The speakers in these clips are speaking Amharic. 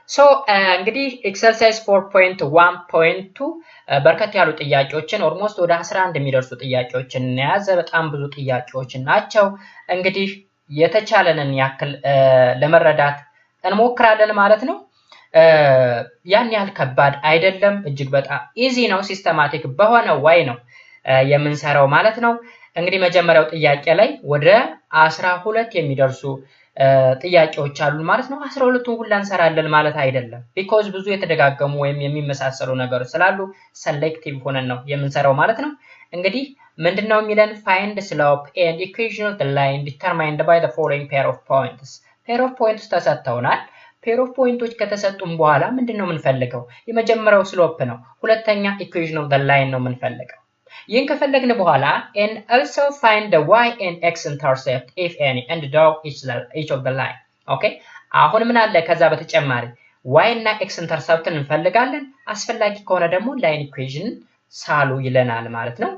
So እንግዲህ ኤክሰርሳይዝ 4.1.2 በርከት ያሉ ጥያቄዎችን ኦልሞስት ወደ 11 የሚደርሱ ጥያቄዎችን ያዘ። በጣም ብዙ ጥያቄዎች ናቸው። እንግዲህ የተቻለንን ያክል ለመረዳት እንሞክራለን ማለት ነው። ያን ያህል ከባድ አይደለም፣ እጅግ በጣም ኢዚ ነው። ሲስተማቲክ በሆነ way ነው የምንሰራው ማለት ነው። እንግዲህ መጀመሪያው ጥያቄ ላይ ወደ 12 የሚደርሱ ጥያቄዎች አሉ ማለት ነው። 12ቱን ሁላ እንሰራለን ማለት አይደለም because ብዙ የተደጋገሙ ወይም የሚመሳሰሉ ነገሮች ስላሉ selective ሆነን ነው የምንሰራው ማለት ነው። እንግዲህ ምንድነው የሚለን find the slope and equation of the line determined by the following pair of points. pair of points ተሰጥተውናል። pair of points ከተሰጡን በኋላ ምንድነው የምንፈልገው? የመጀመሪያው slope ነው። ሁለተኛ equation of the line ነው የምንፈልገው። ይህን ከፈለግን በኋላ and also find the y and x intercept if any and draw each of the line. okay አሁን ምን አለ ከዛ በተጨማሪ y እና x interceptን እንፈልጋለን። አስፈላጊ ከሆነ ደግሞ line equation ሳሉ ይለናል ማለት ነው።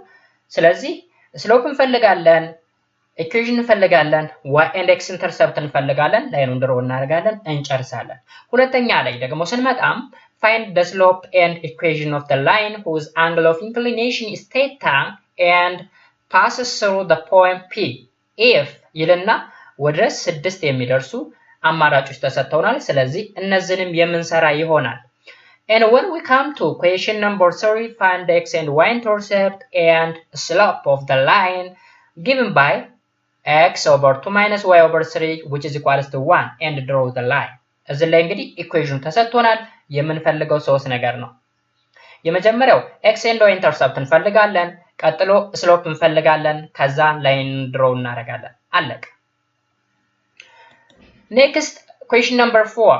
ስለዚህ slope እንፈልጋለን፣ equation እንፈልጋለን፣ y and x intercept እንፈልጋለን፣ ላይኑን ድሮ እናደርጋለን፣ እንጨርሳለን። ሁለተኛ ላይ ደግሞ ስንመጣም find the slope and equation of the line whose angle of inclination is theta and passes through the point P if ይልና ወደ 6 የሚደርሱ አማራጮች ተሰጥተውናል። ስለዚህ እነዚህንም የምንሰራ ይሆናል። And when we come to question number 3, find the x and y intercept and slope of the line given by x over 2 minus y over 3 which is equals to 1 and draw the line. እዚህ ላይ እንግዲህ ኢኩዌሽን ተሰጥቶናል። የምንፈልገው ሶስት ነገር ነው። የመጀመሪያው x and y intercept እንፈልጋለን፣ ቀጥሎ slope እንፈልጋለን፣ ከዛ ላይን ድሮው እናደርጋለን። አለቀ። Next question number 4.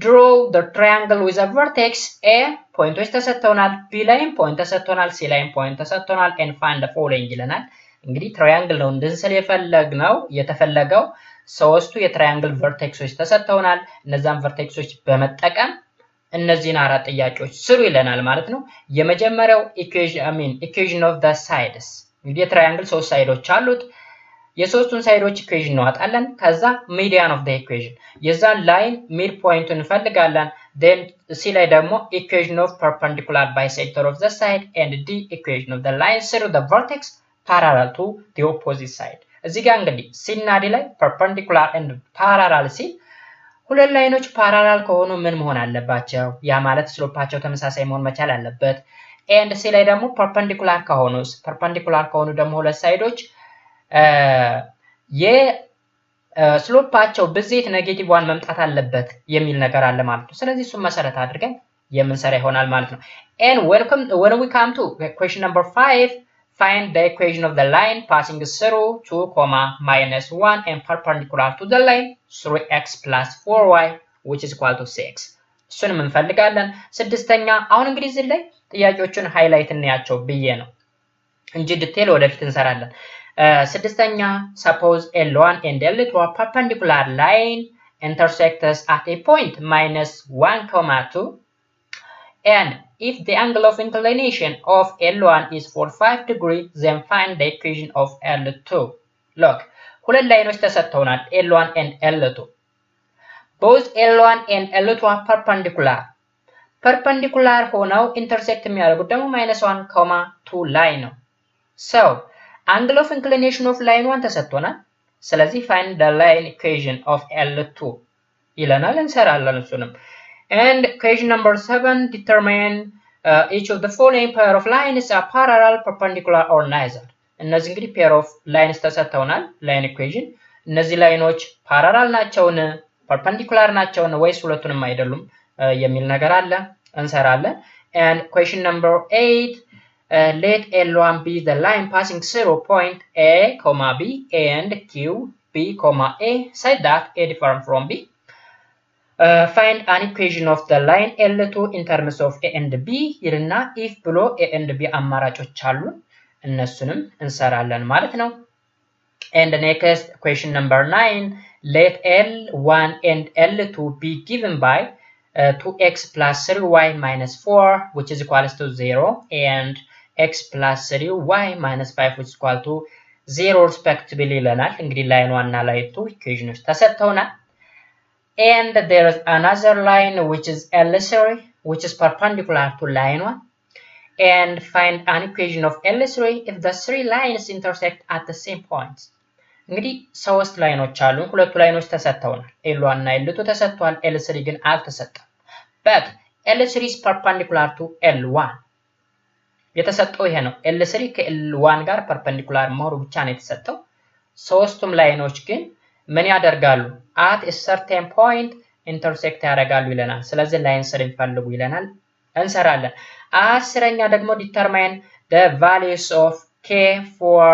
Draw the triangle with a vertex A ፖይንቶች ተሰጥተውናል፣ B ላይን ፖይንት ተሰጥቶናል፣ C ላይን ፖይንት ተሰጥቶናል and find the following ይለናል። እንግዲህ ትራያንግል ነው እንድንስል የተፈለገው ሶስቱ የትራያንግል ቨርቴክሶች ተሰጥተውናል። እነዛን ቨርቴክሶች በመጠቀም እነዚህን አራት ጥያቄዎች ስሩ ይለናል ማለት ነው። የመጀመሪያው equation of the sides። እንግዲህ የትራያንግል ሶስት ሳይዶች አሉት። የሶስቱን ሳይዶች ኢኩዌሽን እናወጣለን። ከዛ median of the equation የዛን ላይን ሚድ ፖይንት እንፈልጋለን። then C ላይ ደግሞ equation of perpendicular bisector of the side and D equation of the line through the vertex parallel to the opposite side. እዚህ ጋር እንግዲህ C እና D ላይ perpendicular and parallel ሲል ሁለት ላይኖች ፓራላል ከሆኑ ምን መሆን አለባቸው? ያ ማለት ስሎፓቸው ተመሳሳይ መሆን መቻል አለበት። and C ላይ ደግሞ perpendicular ከሆኑ ደግሞ ሁለት ሳይዶች የስሎፓቸው ብዜት ኔጌቲቭ 1 መምጣት አለበት የሚል ነገር አለ ማለት ነው። ስለዚህ እሱን መሰረት አድርገን የምንሰራ ይሆናል ማለት ነው። and when we come to question number 5, find the equation of the line passing through 2, minus 1 and perpendicular to the line 3x plus 4y which is equal to 6. እሱንም እንፈልጋለን። ስድስተኛ አሁን እንግዲህ እዚህ ላይ ጥያቄዎቹን ሃይላይት እናያቸው ብዬ ነው እንጂ ዲቴል ወደፊት እንሰራለን። ስድስተኛ suppose L1 and L2 are perpendicular line intersects at a point minus 1, 2 and if the angle of inclination of L1 is 45 degrees then find the equation of L2. Look, ሁለት ላይኖች ተሰጥተውናል L1 and L2. both L1 and L2 are perpendicular ሆነው intersect የሚያደርጉት ደግሞ -1, 2 ላይ ነው። so angle of inclination of line 1 ተሰጥቶናል። ስለዚህ find the line equation of L2 ይለናል። እንሰራለን እሱንም። and equation number 7, determine each of the following pair of lines are parallel, perpendicular or neither. እነዚህ እንግዲህ pair of lines ተሰጥተውናል። line equation እነዚህ ላይኖች ፓራላል ናቸውን perpendicular ናቸውን ወይስ ሁለቱንም አይደሉም የሚል ነገር አለ። እንሰራለን። and question number 8, let L1 be the line passing through point A, B and Q, B, A such that A different from B. Find an equation of the line L2 in terms of A and B ይልና if ብሎ A and B አማራጮች አሉ እነሱንም እንሰራለን ማለት ነው። and next question number 9, let L1 and L2 be given by 2x plus 3y minus 4 which is equals to 0 and x plus 3y minus 5 which is equal to 0 respectively ይለናል። እንግዲህ ላይን 1 እና ላይን 2 ኢኩዌሽኖች ተሰጥተውናል። and there is another line which is L3 which is perpendicular to line 1 and find an equation of L3 if the three lines intersect at the same point. እንግዲህ ሶስት ላይኖች አሉ ሁለቱ ላይኖች ተሰጥተውናል L1 እና L2 ተሰጥቷል L3 ግን አልተሰጠም but L3 is perpendicular to L1 የተሰጠው ይሄ ነው L3 ከ L1 ጋር perpendicular መሆኑ ብቻ ነው የተሰጠው ሶስቱም ላይኖች ግን ምን ያደርጋሉ at a certain point intersect ያደርጋሉ ይለናል ስለዚህ ላይን ስር እንፈልጉ ይለናል እንሰራለን አስረኛ ደግሞ determine the values of k for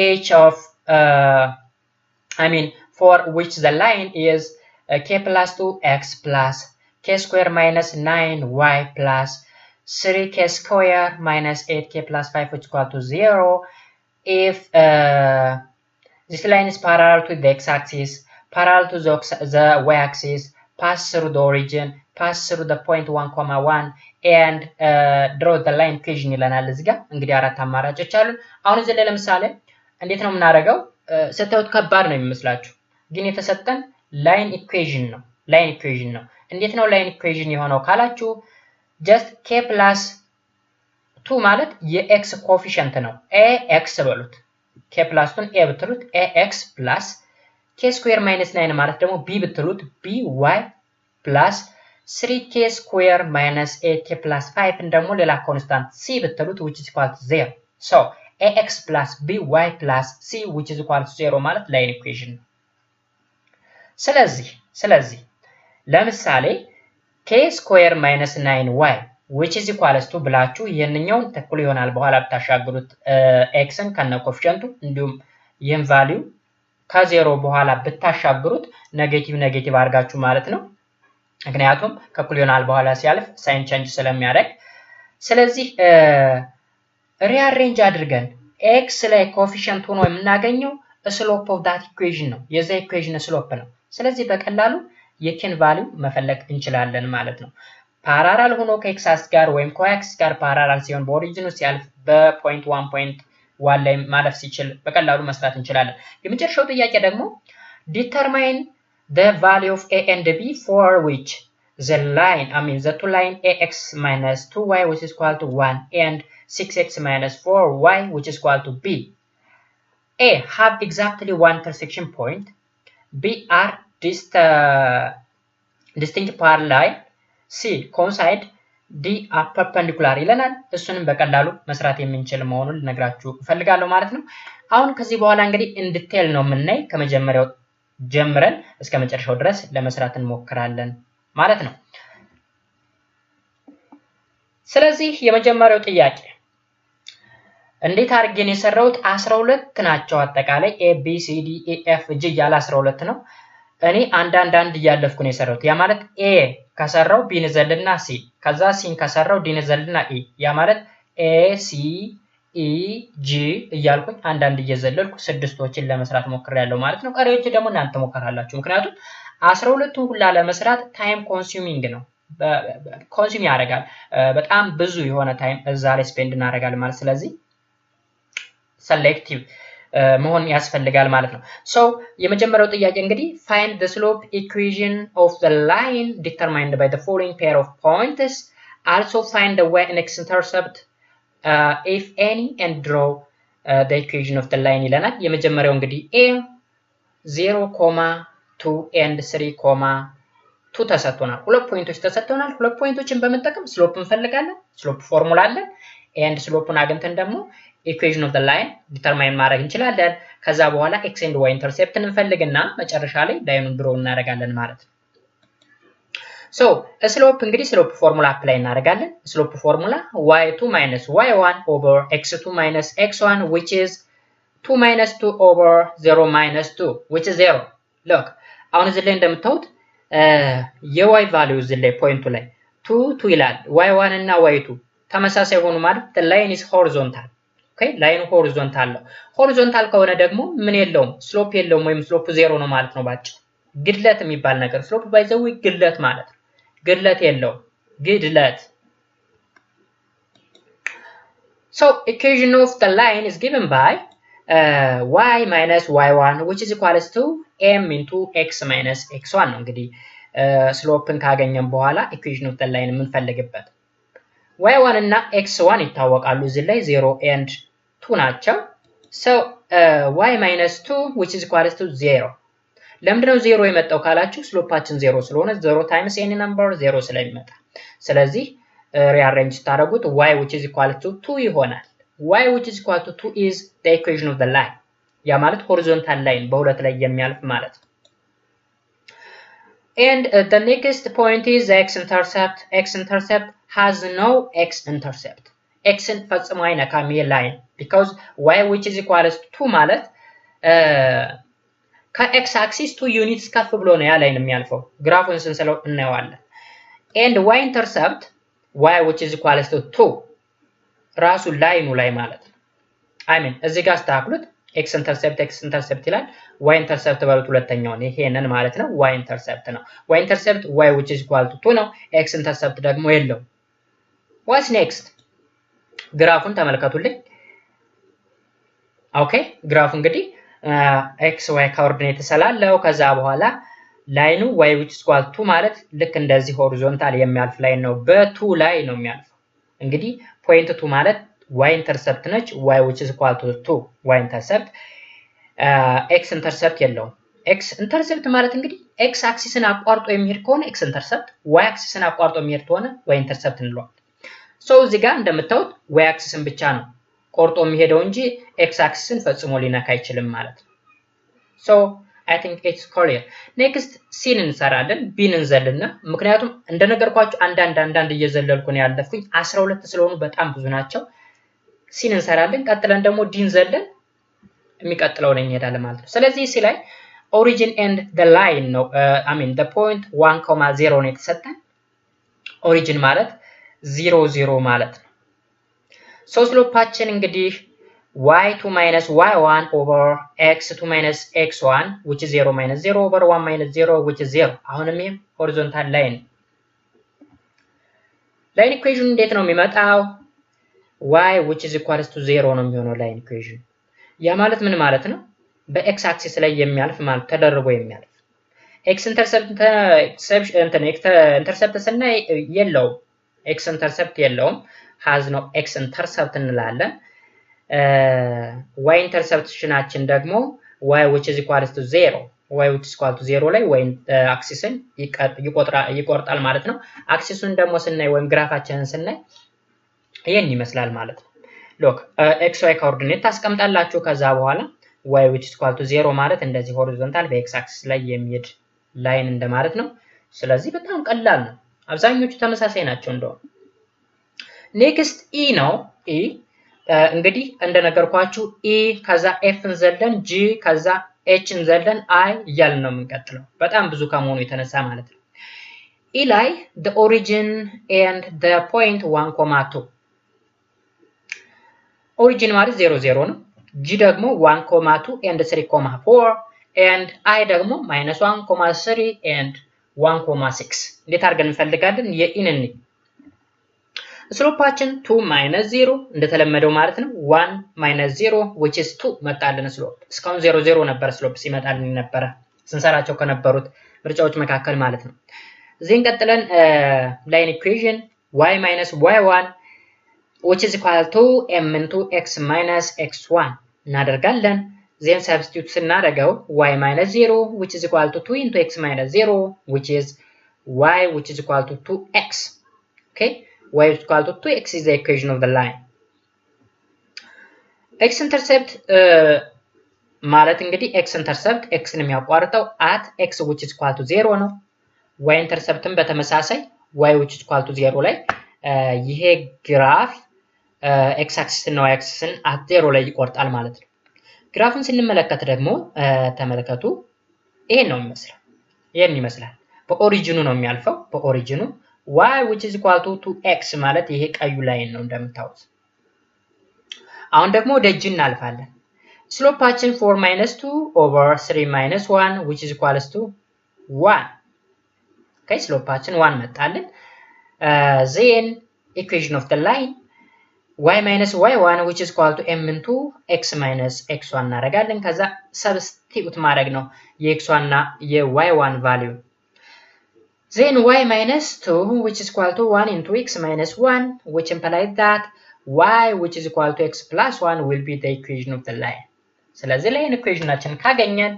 each of for which the line is k plus 2x plus k square minus 9y plus 3k square minus 8k plus 5 which equal to 0 if this line is parallel to the x-axis, parallel to the y-axis, pass through the origin, pass through the point 1,1 and draw the line equation ይለናል እዚህ ጋር እንግዲህ አራት አማራጮች አሉ አሁን እዚህ ላይ ለምሳሌ እንዴት ነው የምናደርገው ስታዩት ከባድ ነው የሚመስላችሁ ግን የተሰጠን ላይን ኢኩዌሽን ነው እንዴት ነው ላይን ኢኩዌሽን የሆነው ካላችሁ just k plus 2 ማለት የx ኮኤፊሺየንት ነው ax በሉት k plus 2 a ብትሉት ax plus k square minus 9 ማለት ደግሞ b ብትሉት by plus 3k square minus 8k plus 5 እንደሞ ሌላ ኮንስታንት c ብትሉት which is equal to 0 so ax plus by plus c which is equal to 0 ማለት ላይን ኢኩዌሽን ነው ስለዚህ ለምሳሌ k square minus 9y which is equal to ብላችሁ ይሄንኛውን ተኩል ይሆናል በኋላ ብታሻግሩት xን ከነ ኮኤፊሺየንቱ እንዲሁም ይሄን ቫልዩ ከ0 በኋላ ብታሻግሩት ኔጌቲቭ አድርጋችሁ ማለት ነው ምክንያቱም ከኩል ይሆናል በኋላ ሲያልፍ ሳይን ቼንጅ ስለሚያደርግ ስለዚህ ሪአሬንጅ አድርገን x ላይ ኮኤፊሺየንት ሆኖ የምናገኘው ስሎፕ ኦፍ ዳት ኢኩዌሽን ነው የዛ ኢኩዌሽን ስሎፕ ነው ስለዚህ በቀላሉ የኬን ቫልዩ መፈለግ እንችላለን ማለት ነው ፓራላል ሆኖ ከኤክስ አክሲስ ጋር ወይም ኮአክሲስ ጋር ፓራላል ሲሆን በኦሪጂኑ ሲያልፍ በፖይንት 1.1 ላይ ማለፍ ሲችል በቀላሉ መስራት እንችላለን የመጨረሻው ጥያቄ ደግሞ determine the value of a and b for which the line the two line ax minus 2y which is equal to 1 and 6x minus 4y which is equal to b a have exactly one intersection point b are distinct parallel c coincide d are perpendicular ይለናል እሱንም በቀላሉ መስራት የምንችል መሆኑን ልነግራችሁ ፈልጋለሁ ማለት ነው አሁን ከዚህ በኋላ እንግዲህ in detail ነው የምናይ ከመጀመሪያው ጀምረን እስከ መጨረሻው ድረስ ለመስራት እንሞክራለን ማለት ነው ስለዚህ የመጀመሪያው ጥያቄ እንዴት አድርገን የሰራውት 12 ናቸው አጠቃላይ a b c d e f g ያለ 12 ነው እኔ አንድ እያለፍኩ ነው የሰራውት ያ ማለት a ከሰራው b ንዘልና c ከዛ c ከሰራው d ንዘልና e ያ ማለት a c e g እያልኩኝ አንድ እየዘለልኩ ስድስቶችን ለመስራት ሞክሬያለሁ ማለት ነው ቀሪዎች ደግሞ እናንተ ሞክራላችሁ ምክንያቱም 12ቱን ሁላ ለመስራት ታይም ኮንሱሚንግ ነው ኮንሱም ያደርጋል በጣም ብዙ የሆነ ታይም እዛ ላይ ስፔንድ እናደርጋለን ማለት ስለዚህ selective መሆን ያስፈልጋል ማለት ነው so የመጀመሪያው ጥያቄ እንግዲህ find the slope equation of the line determined by the following pair of points also find the y and x intercept if any and draw the equation of the line ይለናል የመጀመሪያው እንግዲህ a 0,2 and 3,2 ተሰጥቶናል ሁለት ፖይንቶች ተሰጥቶናል ሁለት ፖይንቶችን በመጠቀም ስሎፕ እንፈልጋለን ስሎፕ ፎርሙላ አለ and ስሎፑን አግኝተን ደግሞ equation of the line determine ማድረግ እንችላለን ከዛ በኋላ x and y intercept እንፈልግና መጨረሻ ላይ ላይኑን ድሮ እናደርጋለን ማለት ነው so ስሎፕ እንግዲህ ስሎፕ ፎርሙላ አፕላይ እናደርጋለን ስሎፕ ፎርሙላ y2 minus y1 over x2 minus x1 which is 2 minus 2 over 0 minus 2 which is 0 look አሁን እዚህ ላይ እንደምታዩት የy ቫልዩ እዚህ ላይ ፖይንቱ ላይ 2 ይላል y1 እና y2 ተመሳሳይ ሆኑ ማለት the line is horizontal okay ላይኑ ሆሪዞንታል ነው ሆሪዞንታል ከሆነ ደግሞ ምን የለውም ስሎፕ የለውም ወይም ስሎፕ 0 ነው ማለት ነው ባጭ ግድለት የሚባል ነገር ስሎፕ ባይዘው ግድለት ማለት ነው ግድለት የለው ግድለት so equation of the line is given by y minus y1 which is equals to m into x minus x1 ነው እንግዲህ ስሎፕን ካገኘን በኋላ ኢኩዌሽን ኦፍ ዘ ላይን የምንፈልግበት y1 እና x1 ይታወቃሉ እዚህ ላይ 0 and 2 ናቸው so y minus 2 which is equals to 0 ለምንድነው 0 የመጣው ካላችሁ ስሎፓችን 0 ስለሆነ 0 times any number 0 ስለሚመጣ ስለዚህ rearrange ታደርጉት y which is equal to 2 ይሆናል y which is equal to 2 is the equation of the line ያ ማለት horizontal line በሁለት ላይ የሚያልፍ ማለት ነው and the next point is x intercept has no x intercept xን ፈጽሞ አይነካም ይሄ line because y which is equal to 2 ማለት ከx axis 2 units ከፍ ብሎ ነው ያ ላይን የሚያልፈው ግራፉን ስንሰለው እናየዋለን and y intercept y which is equal to 2 ራሱ ላይኑ ላይ ማለት ነው I mean እዚህ ጋር አስተካክሉት x intercept ይላል y intercept በሉት ሁለተኛውን ይሄንን ማለት ነው y intercept ነው y intercept y which is equal to 2 ነው x intercept ደግሞ የለው what's next ግራፉን ተመልከቱልኝ ኦኬ ግራፉ እንግዲህ x y ኮኦርዲኔት ስላለው ከዛ በኋላ ላይኑ y which is equal to ማለት ልክ እንደዚህ ሆሪዞንታል የሚያልፍ ላይን ነው በ2 ላይ ነው የሚያልፈው እንግዲህ ፖይንት 2 ማለት y intercept ነች y which is equal to 2 y intercept x intercept የለውም x intercept ማለት እንግዲህ x አክሲስን አቋርጦ የሚሄድ ከሆነ x intercept y አክሲስን አቋርጦ የሚሄድ ከሆነ y intercept እንለዋለን so እዚህ ጋር እንደምታዩት y አክሲስን ብቻ ነው ቆርጦ የሚሄደው እንጂ x አክሲስን ፈጽሞ ሊነካ አይችልም ማለት ነው so I think it's clear next c እንሰራለን b እንዘልና ምክንያቱም እንደነገርኳችሁ አንዳንድ እየዘለልኩ ነው ያለፍኩኝ 12 ስለሆኑ በጣም ብዙ ናቸው c እንሰራለን ቀጥለን ደግሞ d እንዘለን የሚቀጥለው ነው እንሄዳለን ማለት ነው ስለዚህ c ላይ origin and the line ነው I mean the point 1,0 ነው የተሰጠን origin ማለት 0 ማለት ነው so ስሎፓችን እንግዲህ y2 minus y1 over x2 minus x1 which is 0 minus 0 over 1 minus 0 which is 0 አሁንም ይሄ horizontal line line equation እንዴት ነው የሚመጣው y which is equals to 0 ነው የሚሆነው line equation ያ ማለት ምን ማለት ነው በx axis ላይ የሚያልፍ ማለት ተደርጎ የሚያልፍ x intercept ስናይ የለውም x intercept የለውም has no x intercept እንላለን y interceptionአችን ደግሞ y which is equals to 0 y which is equal to 0 ላይ y አክሲስን ይቆርጣል ማለት ነው አክሲሱን ደግሞ ስናይ ወይም ግራፋችንን ስናይ ይሄን ይመስላል ማለት ነው ሎክ xy ኮኦርዲኔት ታስቀምጣላችሁ ከዛ በኋላ y which is equal to 0 ማለት እንደዚህ ሆሪዞንታል በx አክሲስ ላይ የሚሄድ ላይን እንደማለት ነው ስለዚህ በጣም ቀላል ነው አብዛኞቹ ተመሳሳይ ናቸው እንደው next e ነው e እንግዲህ እንደነገርኳችሁ e ከዛ f እንዘለን g ከዛ h እንዘለን i እያልን ነው የምንቀጥለው በጣም ብዙ ከመሆኑ የተነሳ ማለት ነው e ላይ the origin and the point 1,2 origin ማለት 0 ነው g ደግሞ 1,2 and 3,4 and i ደግሞ -1,3 and 1,6 እንዴት አድርገን እንፈልጋለን የኢንን ስሎፓችን 2 minus 0 እንደተለመደው ማለት ነው 1 minus 0 which is 2 መጣልን ስሎፕ እስካሁን 0 ነበር ስሎፕ ሲመጣልን ነበር ስንሰራቸው ከነበሩት ምርጫዎች መካከል ማለት ነው እዚህን ቀጥለን ላይን ኢኩዌሽን y minus y1 which is equal to m into x minus x1 እናደርጋለን then substitute ስናደርገው y minus 0 which is equal to 2 into x minus 0 which is y which is equal to 2x okay y is equal to 2x is the equation of the line x intercept ማለት እንግዲህ x intercept x ን የሚያቋርጠው at x which is equal to 0 ነው y interceptን በተመሳሳይ y which is equal to 0 ላይ ይሄ ግራፍ x axis እና y axisን at 0 ላይ ይቆርጣል ማለት ነው ግራፉን ስንመለከት ደግሞ ተመልከቱ ይሄን ነው የሚመስለው ይሄን ይመስላል በኦሪጂኑ ነው የሚያልፈው በኦሪጂኑ y which is equal to 2x ማለት ይሄ ቀዩ ላይን ነው እንደምታውቁት አሁን ደግሞ ወደ g እናልፋለን ስሎፓችን 4 minus 2 over 3 minus 1 which is equals to 1 okay ስሎፓችን 1 መጣልን then equation of the line y minus y1 which is equal to m into x minus x1 እናደርጋለን። ከዛ ሰብስቲቱት ማድረግ ነው የx1 እና የy1 ቫልዩ። then y minus 2 which is equal to 1 into x minus 1 which implies that y which is equal to x plus 1 will be the equation of the line. ስለዚህ ላይን ኢኩዌሽናችን ካገኘን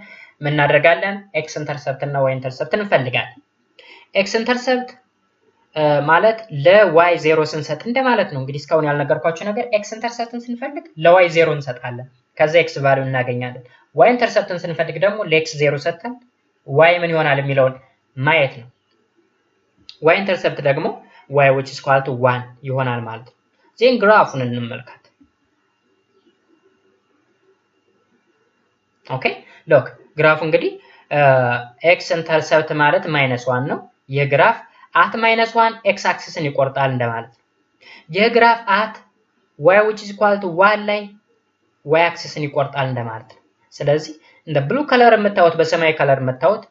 ምን እናደርጋለን? x ኢንተርሰፕት እና y ኢንተርሰፕት እንፈልጋለን። x ኢንተርሰፕት ማለት ለy 0 ስንሰጥ እንደማለት ነው። እንግዲህ እስካሁን ያልነገርኳችሁ ነገር x ኢንተርሰፕትን ስንፈልግ ለy 0 እንሰጣለን፣ ከዛ x ቫልዩ እናገኛለን። y ኢንተርሰፕትን ስንፈልግ ደግሞ ለx 0 ሰጥተን y ምን ይሆናል የሚለውን ማየት ነው። y ኢንተርሰፕት ደግሞ y which is equal to 1 ይሆናል ማለት ነው። ዜን ግራፉን እንመልከት። ኦኬ ሎክ ግራፉ እንግዲህ x ኢንተርሰፕት ማለት -1 ነው። የግራፍ at -1 x አክሲስን ይቆርጣል እንደማለት ነው። የግራፍ at y which is equal to 1 ላይ y አክሲስን ይቆርጣል እንደማለት ነው። ስለዚህ እንደ ብሉ ከለር የምታዩት በሰማያዊ ከለር የምታዩት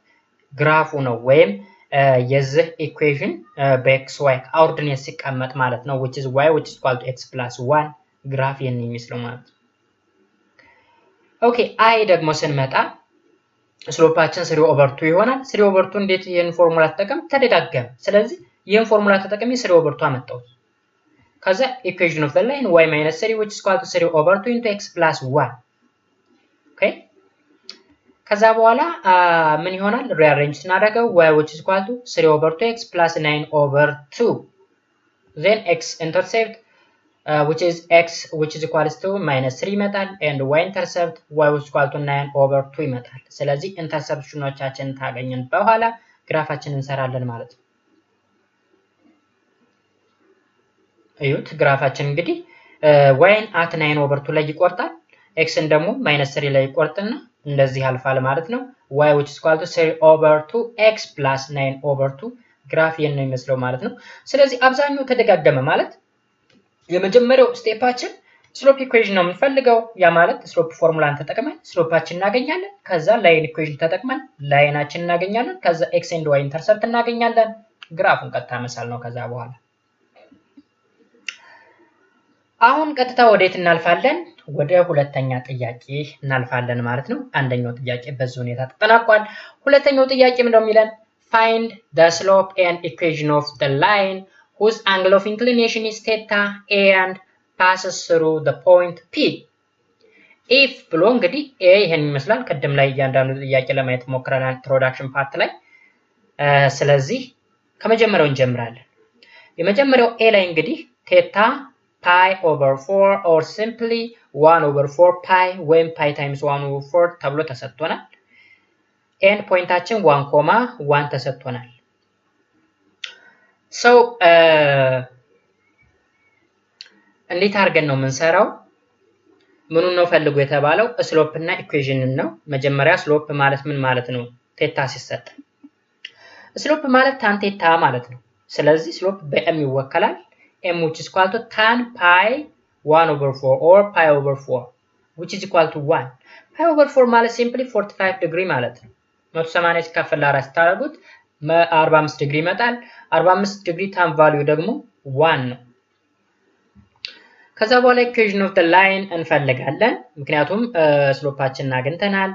ግራፉ ነው ወይም የዚህ ኢኩዌሽን በx y ኮኦርዲኔት ሲቀመጥ ማለት ነው which is y which is equal to x plus 1 ግራፍ የኔ የሚመስለው ማለት ነው። ኦኬ አይ ደግሞ ስንመጣ ስሎፓችን 3/2 ይሆናል። 3/2 እንዴት ይሄን ፎርሙላ ተጠቀም ተደጋገመ። ስለዚህ ይሄን ፎርሙላ ተጠቅሜ 3/2 አመጣው። ከዛ ኢኩዌሽን ኦፍ ዘ ላይን y - 3 which is equal to 3/2 into x plus 1 ኦኬ ከዛ በኋላ ምን ይሆናል? ሪአሬንጅ ስናደርገው y which is equal to 3/2 x plus 9/2 then x intercept which is x which is equals to -3 ይመጣል and y intercept y which is equal to 9/2 ይመጣል። ስለዚህ ኢንተርሰፕሽኖቻችንን ታገኘን በኋላ ግራፋችንን እንሰራለን ማለት ነው። እዩት ግራፋችን እንግዲህ y-ን at 9/2 ላይ ይቆርጣል፣ x-ን ደግሞ -3 ላይ ይቆርጥና እንደዚህ ያልፋል ማለት ነው። y which is equal to 3/2 x plus 9/2 ግራፍ የነ የሚመስለው ማለት ነው። ስለዚህ አብዛኛው ተደጋገመ ማለት የመጀመሪያው ስቴፓችን ስሎፕ ኢኩዌሽን ነው የምንፈልገው። ያ ማለት ስሎፕ ፎርሙላን ተጠቅመን ስሎፓችን እናገኛለን። ከዛ ላይን ኢኩዌሽን ተጠቅመን ላይናችን እናገኛለን። ከዛ x and y ኢንተርሰፕት እናገኛለን። ግራፉን ቀጥታ መሳል ነው። ከዛ በኋላ አሁን ቀጥታ ወዴት እናልፋለን? ወደ ሁለተኛ ጥያቄ እናልፋለን ማለት ነው። አንደኛው ጥያቄ በዚህ ሁኔታ ተጠናቋል። ሁለተኛው ጥያቄ ምንድነው የሚለን? find the slope and equation of the line whose angle of inclination is theta and passes through the point P. if ብሎ እንግዲህ a ይሄን ይመስላል። ቀደም ላይ እያንዳንዱ ጥያቄ ለማየት ሞክረናል ኢንትሮዳክሽን ፓርት ላይ። ስለዚህ ከመጀመሪያው እንጀምራለን። የመጀመሪያው a ላይ እንግዲህ theta pi over 4 or simply 1 over 4 pi when pi times 1 over 4 ተብሎ ተሰጥቶናል። ኤንድ ፖይንታችን 1,1 ተሰጥቶናል። so እንዴት አድርገን ነው የምንሰራው? ምኑን ነው ፈልጉ የተባለው? ስሎፕ እና ኢኩዌሽንን ነው። መጀመሪያ ስሎፕ ማለት ምን ማለት ነው? ቴታ ሲሰጥ ስሎፕ ማለት ታን ቴታ ማለት ነው። ስለዚህ ስሎፕ በኤም ይወከላል። m which is equal to tan pi 1 over 4 or pi over 4 which is equal to 1. pi over 4 ማለት simply 45 ዲግሪ ማለት ነው። 180 ሲካፈል 4 ስታደርጉት 45 ዲግሪ ይመጣል። 45 ዲግሪ ታን ቫልዩ ደግሞ 1 ነው። ከዛ በኋላ ኢኩዌሽን ኦፍ ዘ ላይን እንፈልጋለን። ምክንያቱም ስሎፓችንን አግኝተናል።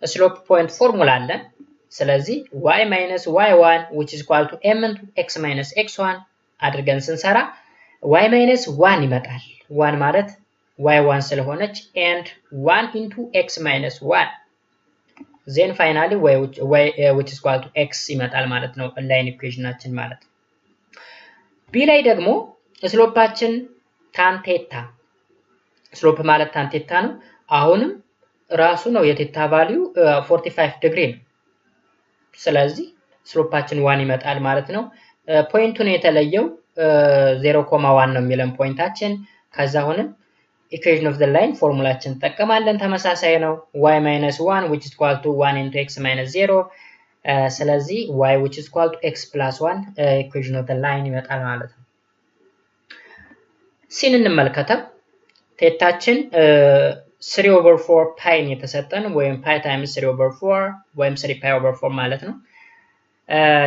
ስሎፕ ፖይንት ፎርሙላ አለን። ስለዚህ y minus y1 which is equal to m into x minus x1 አድርገን ስንሰራ y minus 1 ይመጣል። 1 ማለት y1 ስለሆነች and 1 into x minus 1 then finally y which is equal to x ይመጣል ማለት ነው። ላይን ኢኩዌሽናችን ማለት ነው። b ላይ ደግሞ ስሎፓችን tan ቴታ ስሎፕ ማለት tan ቴታ ነው። አሁንም ራሱ ነው የቴታ ቫልዩ 45 ዲግሪ ነው። ስለዚህ ስሎፓችን 1 ይመጣል ማለት ነው። ፖይንቱ ነው የተለየው 0,1 ነው የሚለን ፖይንታችን። ከዛ አሁንም ኢኩዌሽን ኦፍ ዘ ላይን ፎርሙላችን ተጠቀማለን። ተመሳሳይ ነው። y minus 1 which is equal to 1 into x minus 0 ስለዚህ y which is equal to x plus 1 ኢኩዌሽን ኦፍ ዘ ላይን ይመጣል ማለት ነው። ሲን እንመልከተው። ቴታችን 3/4 ፓይ የተሰጠን ወይም ፓይ ታይምስ 3/4 ወይም 3 ፓይ ኦቨር 4 ማለት ነው።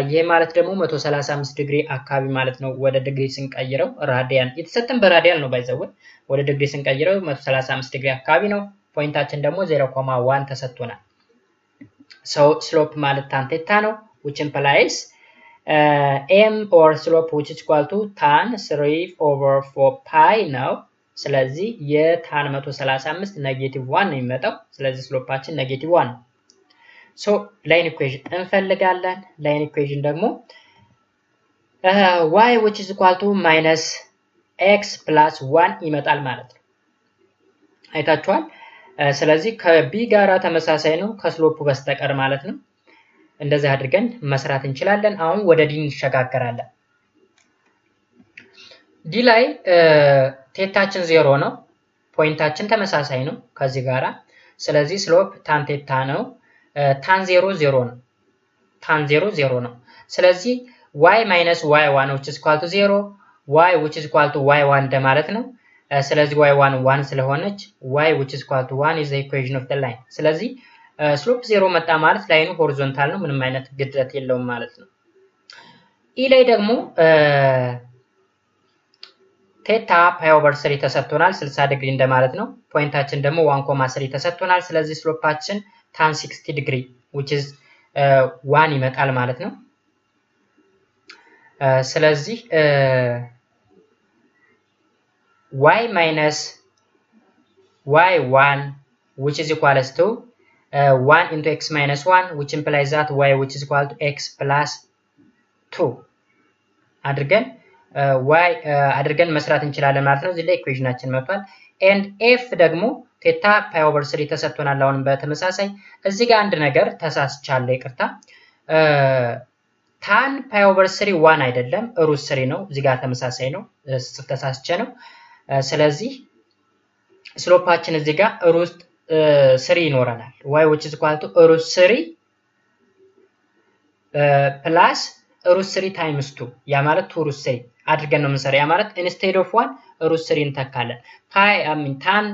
ይሄ ማለት ደግሞ 135 ዲግሪ አካባቢ ማለት ነው። ወደ ዲግሪ ስንቀይረው ራዲያን የተሰጠን በራዲያን ነው ባይዘው ወደ ዲግሪ ስንቀይረው 135 ዲግሪ አካባቢ ነው። ፖይንታችን ደግሞ 0.1 ተሰጥቶናል። so slope ማለት tan theta ነው which implies m or slope which is equal to tan 3/4 pi ነው። ስለዚህ የtan 135 -1 ነው የሚመጣው። ስለዚህ ስሎፓችን -1 ነው። so line equation እንፈልጋለን። line equation ደግሞ y which is equal to minus x plus 1 ይመጣል ማለት ነው። አይታችኋል። ስለዚህ ከb ጋራ ተመሳሳይ ነው ከስሎፑ በስተቀር ማለት ነው። እንደዚህ አድርገን መስራት እንችላለን። አሁን ወደ d እንሸጋገራለን። d ላይ ቴታችን 0 ነው። ፖይንታችን ተመሳሳይ ነው ከዚህ ጋራ። ስለዚህ ስሎፕ tan ቴታ ነው። tan 0 0 ነው። tan 0 0 ነው። ስለዚህ y minus y1 which is equal to 0 y which is equal to y1 እንደማለት ነው። ስለዚህ y1 1 ስለሆነች y which is equal to 1 is the equation of the line። ስለዚህ ስሎፕ 0 መጣ ማለት ላይኑ ሆሪዞንታል ነው፣ ምንም አይነት ግድረት የለውም ማለት ነው። e ላይ ደግሞ ቴታ ፓይ ኦቨር 3 ተሰጥቶናል 60 ዲግሪ እንደማለት ነው። ፖይንታችን ደግሞ 1.3 ተሰጥቶናል። ስለዚህ ስሎፓችን tan 60 ዲግሪ which is 1 ይመጣል ማለት ነው። ስለዚህ y minus y1 which is equals to 1 into x minus 1 which implies that y which is equal to x plus 2 አድርገን y አድርገን መስራት እንችላለን ማለት ነው። እዚህ ላይ ኢኩዌሽናችን መጥቷል። and f ደግሞ ቴታ ፓይ ኦቨር 3 ተሰጥቶናል። አሁን በተመሳሳይ እዚህ ጋር አንድ ነገር ተሳስቻለሁ፣ ይቅርታ። tan ፓይ ኦቨር 3 1 አይደለም ሩት 3 ነው። እዚህ ጋር ተመሳሳይ ነው፣ ተሳስቼ ነው። ስለዚህ ስሎፓችን እዚህ ጋር ሩት 3 ይኖረናል። y which is equal to ሩት 3 ፕላስ ሩት 3 ታይምስ 2 ያ ማለት 2 ሩት 3 አድርገን ነው የምንሰራው። ያ ማለት instead of 1 ሩት 3 እንተካለን። tan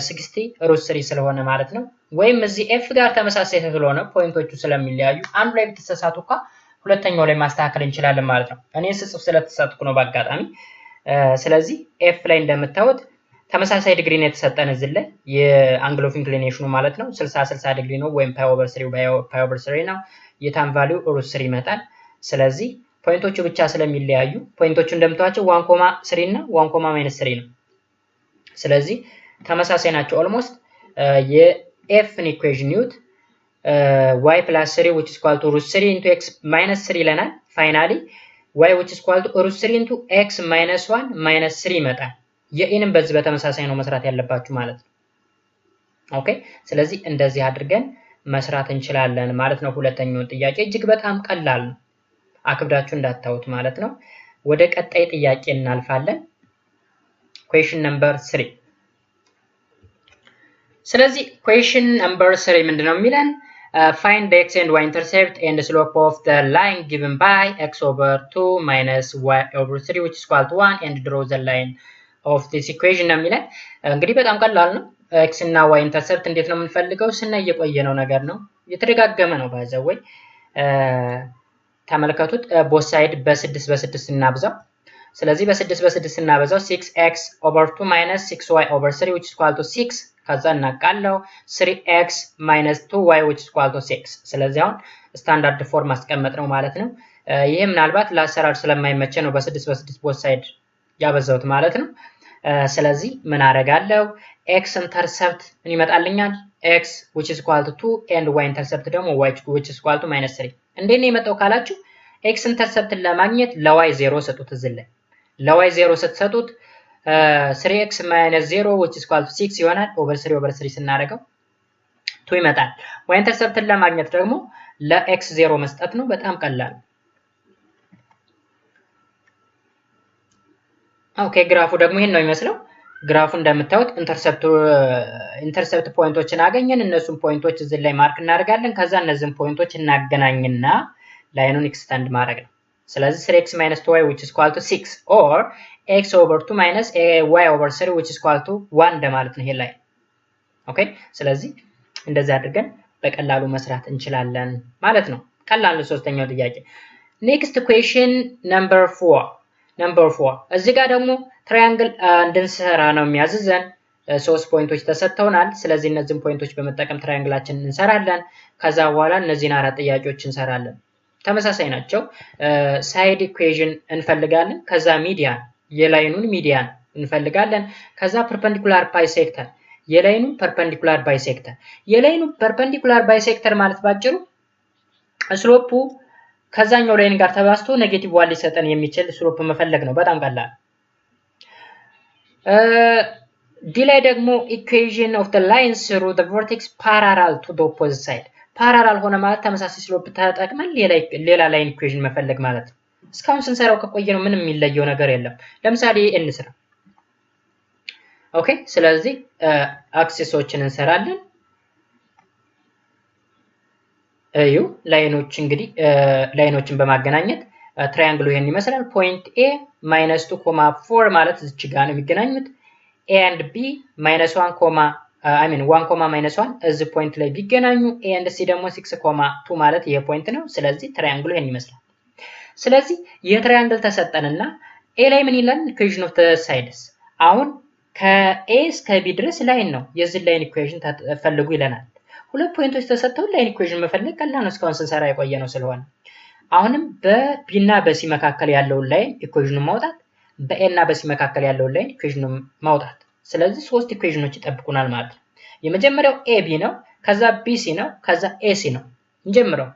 60 ሩት 3 ስለሆነ ማለት ነው። ወይም እዚህ f ጋር ተመሳሳይ ስለሆነ ፖይንቶቹ ስለሚለያዩ አንዱ ላይ ብትሳሳቱ እንኳን ሁለተኛው ላይ ማስተካከል እንችላለን ማለት ነው። እኔ ስጽፍ ስለተሳሳትኩ ነው በአጋጣሚ። ስለዚህ f ላይ እንደምታዩት ተመሳሳይ ዲግሪ ነው የተሰጠን እዚህ ላይ የአንግል ኦፍ ኢንክሊኔሽኑ ማለት ነው 60 ዲግሪ ነው ወይም ፓይ ኦቨር 3 ነው። የታን ቫልዩ ሩት 3 ይመጣል። ስለዚህ ፖይንቶቹ ብቻ ስለሚለያዩ ፖይንቶቹ እንደምታዩቸው 1.3 እና 1.-3 ነው። ስለዚህ ተመሳሳይ ናቸው ኦልሞስት። የf ኢኩዌሽን ዩት y plus 3 which is equal to root 3 into x minus 3 ይለናል። ፋይናሊ y which is equal to root 3 into x minus 1 minus 3 ይመጣል። የኢንም በዚህ በተመሳሳይ ነው መስራት ያለባችሁ ማለት ነው። ኦኬ፣ ስለዚህ እንደዚህ አድርገን መስራት እንችላለን ማለት ነው። ሁለተኛው ጥያቄ እጅግ በጣም ቀላል ነው፣ አክብዳችሁ እንዳታዩት ማለት ነው። ወደ ቀጣይ ጥያቄ እናልፋለን። question number 3። ስለዚህ question number 3 ምንድነው የሚለን? Find the x and y intercept and the slope of the line given by x over 2 minus y over 3 which is equal to 1 and draw the line of this equation ነው የሚለን። እንግዲህ በጣም ቀላል ነው። x እና y intercept እንዴት ነው የምንፈልገው? ስናይ የቆየነው ነገር ነው፣ የተደጋገመ ነው ባይዘው። ተመልከቱት። both side በ6 እናብዛው። ስለዚህ በ6 እናበዛው 6x over 2 minus 6y over 3 which is equal to 6 ከዛ እናቃለው 3x minus 2y which is equal to 6። ስለዚህ አሁን ስታንዳርድ ፎርም ማስቀመጥ ነው ማለት ነው። ይሄ ምናልባት ለአሰራር ስለማይመቸ ነው በ6 both side ያበዛውት ማለት ነው። ስለዚህ ምን አረጋለው? x ኢንተርሰፕት ምን ይመጣልኛል? x which is equal to 2 and y ኢንተርሰፕት ደግሞ y which is equal to minus 3። እንዴት ነው የመጣው ካላችሁ x ኢንተርሰፕትን ለማግኘት ለy 0 ሰጡት። እዚህ ላይ ለy 0 ስትሰጡት 3x minus 0 which is equal to 6 ይሆናል። over 3 ስናደርገው 2 ይመጣል። y ኢንተርሰፕትን ለማግኘት ደግሞ ለx 0 መስጠት ነው። በጣም ቀላል። ኦኬ፣ ግራፉ ደግሞ ይሄን ነው የሚመስለው። ግራፉ እንደምታዩት ኢንተርሰፕት ፖይንቶችን አገኘን። እነሱን ፖይንቶች እዚህ ላይ ማርክ እናደርጋለን። ከዛ እነዚህን ፖይንቶች እናገናኝና ላይኑን ኤክስቴንድ ማድረግ ነው። ስለዚህ 3x minus 2y which is equal to 6 or x over 2 minus y over 3 which is equal to 1 እንደማለት ነው ይሄ ላይ። ኦኬ፣ ስለዚህ እንደዛ አድርገን በቀላሉ መስራት እንችላለን ማለት ነው። ቀላል ሶስተኛው ጥያቄ። ኔክስት ኩዌሽን ነምበር 4 እዚህ ጋር ደግሞ ትራያንግል እንድንሰራ ነው የሚያዝዘን። 3 ፖይንቶች ተሰጥተውናል። ስለዚህ እነዚህን ፖይንቶች በመጠቀም ትራያንግላችንን እንሰራለን። ከዛ በኋላ እነዚህን 4 ጥያቄዎች እንሰራለን። ተመሳሳይ ናቸው። ሳይድ ኢኩዌሽን እንፈልጋለን። ከዛ ሚዲያን የላይኑን ሚዲያን እንፈልጋለን። ከዛ ፐርፔንዲኩላር ባይሴክተር የላይኑን ፐርፔንዲኩላር ባይሴክተር የላይኑ ፐርፔንዲኩላር ባይሴክተር ማለት ባጭሩ ስሎፑ ከዛኛው ላይን ጋር ተባዝቶ ኔጌቲቭ 1 ሊሰጠን የሚችል ስሎፕ መፈለግ ነው። በጣም ቀላል። ዲ ላይ ደግሞ ኢኩዌሽን ኦፍ ዘ ላይንስ ትሩ ዘ ቨርቴክስ ፓራላል ቱ ዘ ኦፖዚት ሳይድ ፓራላል ሆነ ማለት ተመሳሳይ ስሎፕ ተጠቅመን ሌላ ላይን ኢኩዌሽን መፈለግ ማለት ነው። እስካሁን ስንሰራው ከቆየነው ምንም የሚለየው ነገር የለም። ለምሳሌ እንስራ። ኦኬ ስለዚህ አክሲሶችን እንሰራለን። እዩ ላይኖች እንግዲህ ላይኖችን በማገናኘት ትራያንግሉ ይሄን ይመስላል። ፖይንት ኤ -2, 4 ማለት እዚህ ጋር ነው የሚገናኙት። ኤ ኤንድ ቢ -1, 1, እዚህ ፖይንት ላይ ቢገናኙ ኤ ኤንድ ሲ ደግሞ 6, 2 ማለት ይሄ ፖይንት ነው። ስለዚህ ትራያንግሉ ይሄን ይመስላል። ስለዚህ የትራያንግል ተሰጠንና ኤ ላይ ምን ይላል? ኢኩዌሽን ኦፍ ዘ ሳይድስ። አሁን ከኤ እስከ ቢ ድረስ ላይን ነው። የዚህ ላይን ኢኩዌሽን ፈልጉ ይለናል። ሁለት ፖይንቶች ተሰጥተው ላይን ኢኩዌሽን መፈለግ ቀላል ነው፣ እስካሁን ስንሰራ የቆየ ነው ስለሆነ። አሁንም በቢ እና በሲ መካከል ያለውን ላይን ኢኩዌሽኑን ማውጣት፣ በኤ እና በሲ መካከል ያለውን ላይን ኢኩዌሽኑን ማውጣት። ስለዚህ 3 ኢኩዌሽኖች ይጠብቁናል ማለት ነው። የመጀመሪያው ኤቢ ነው፣ ከዛ ቢሲ ነው፣ ከዛ ኤሲ ነው። እንጀምረው።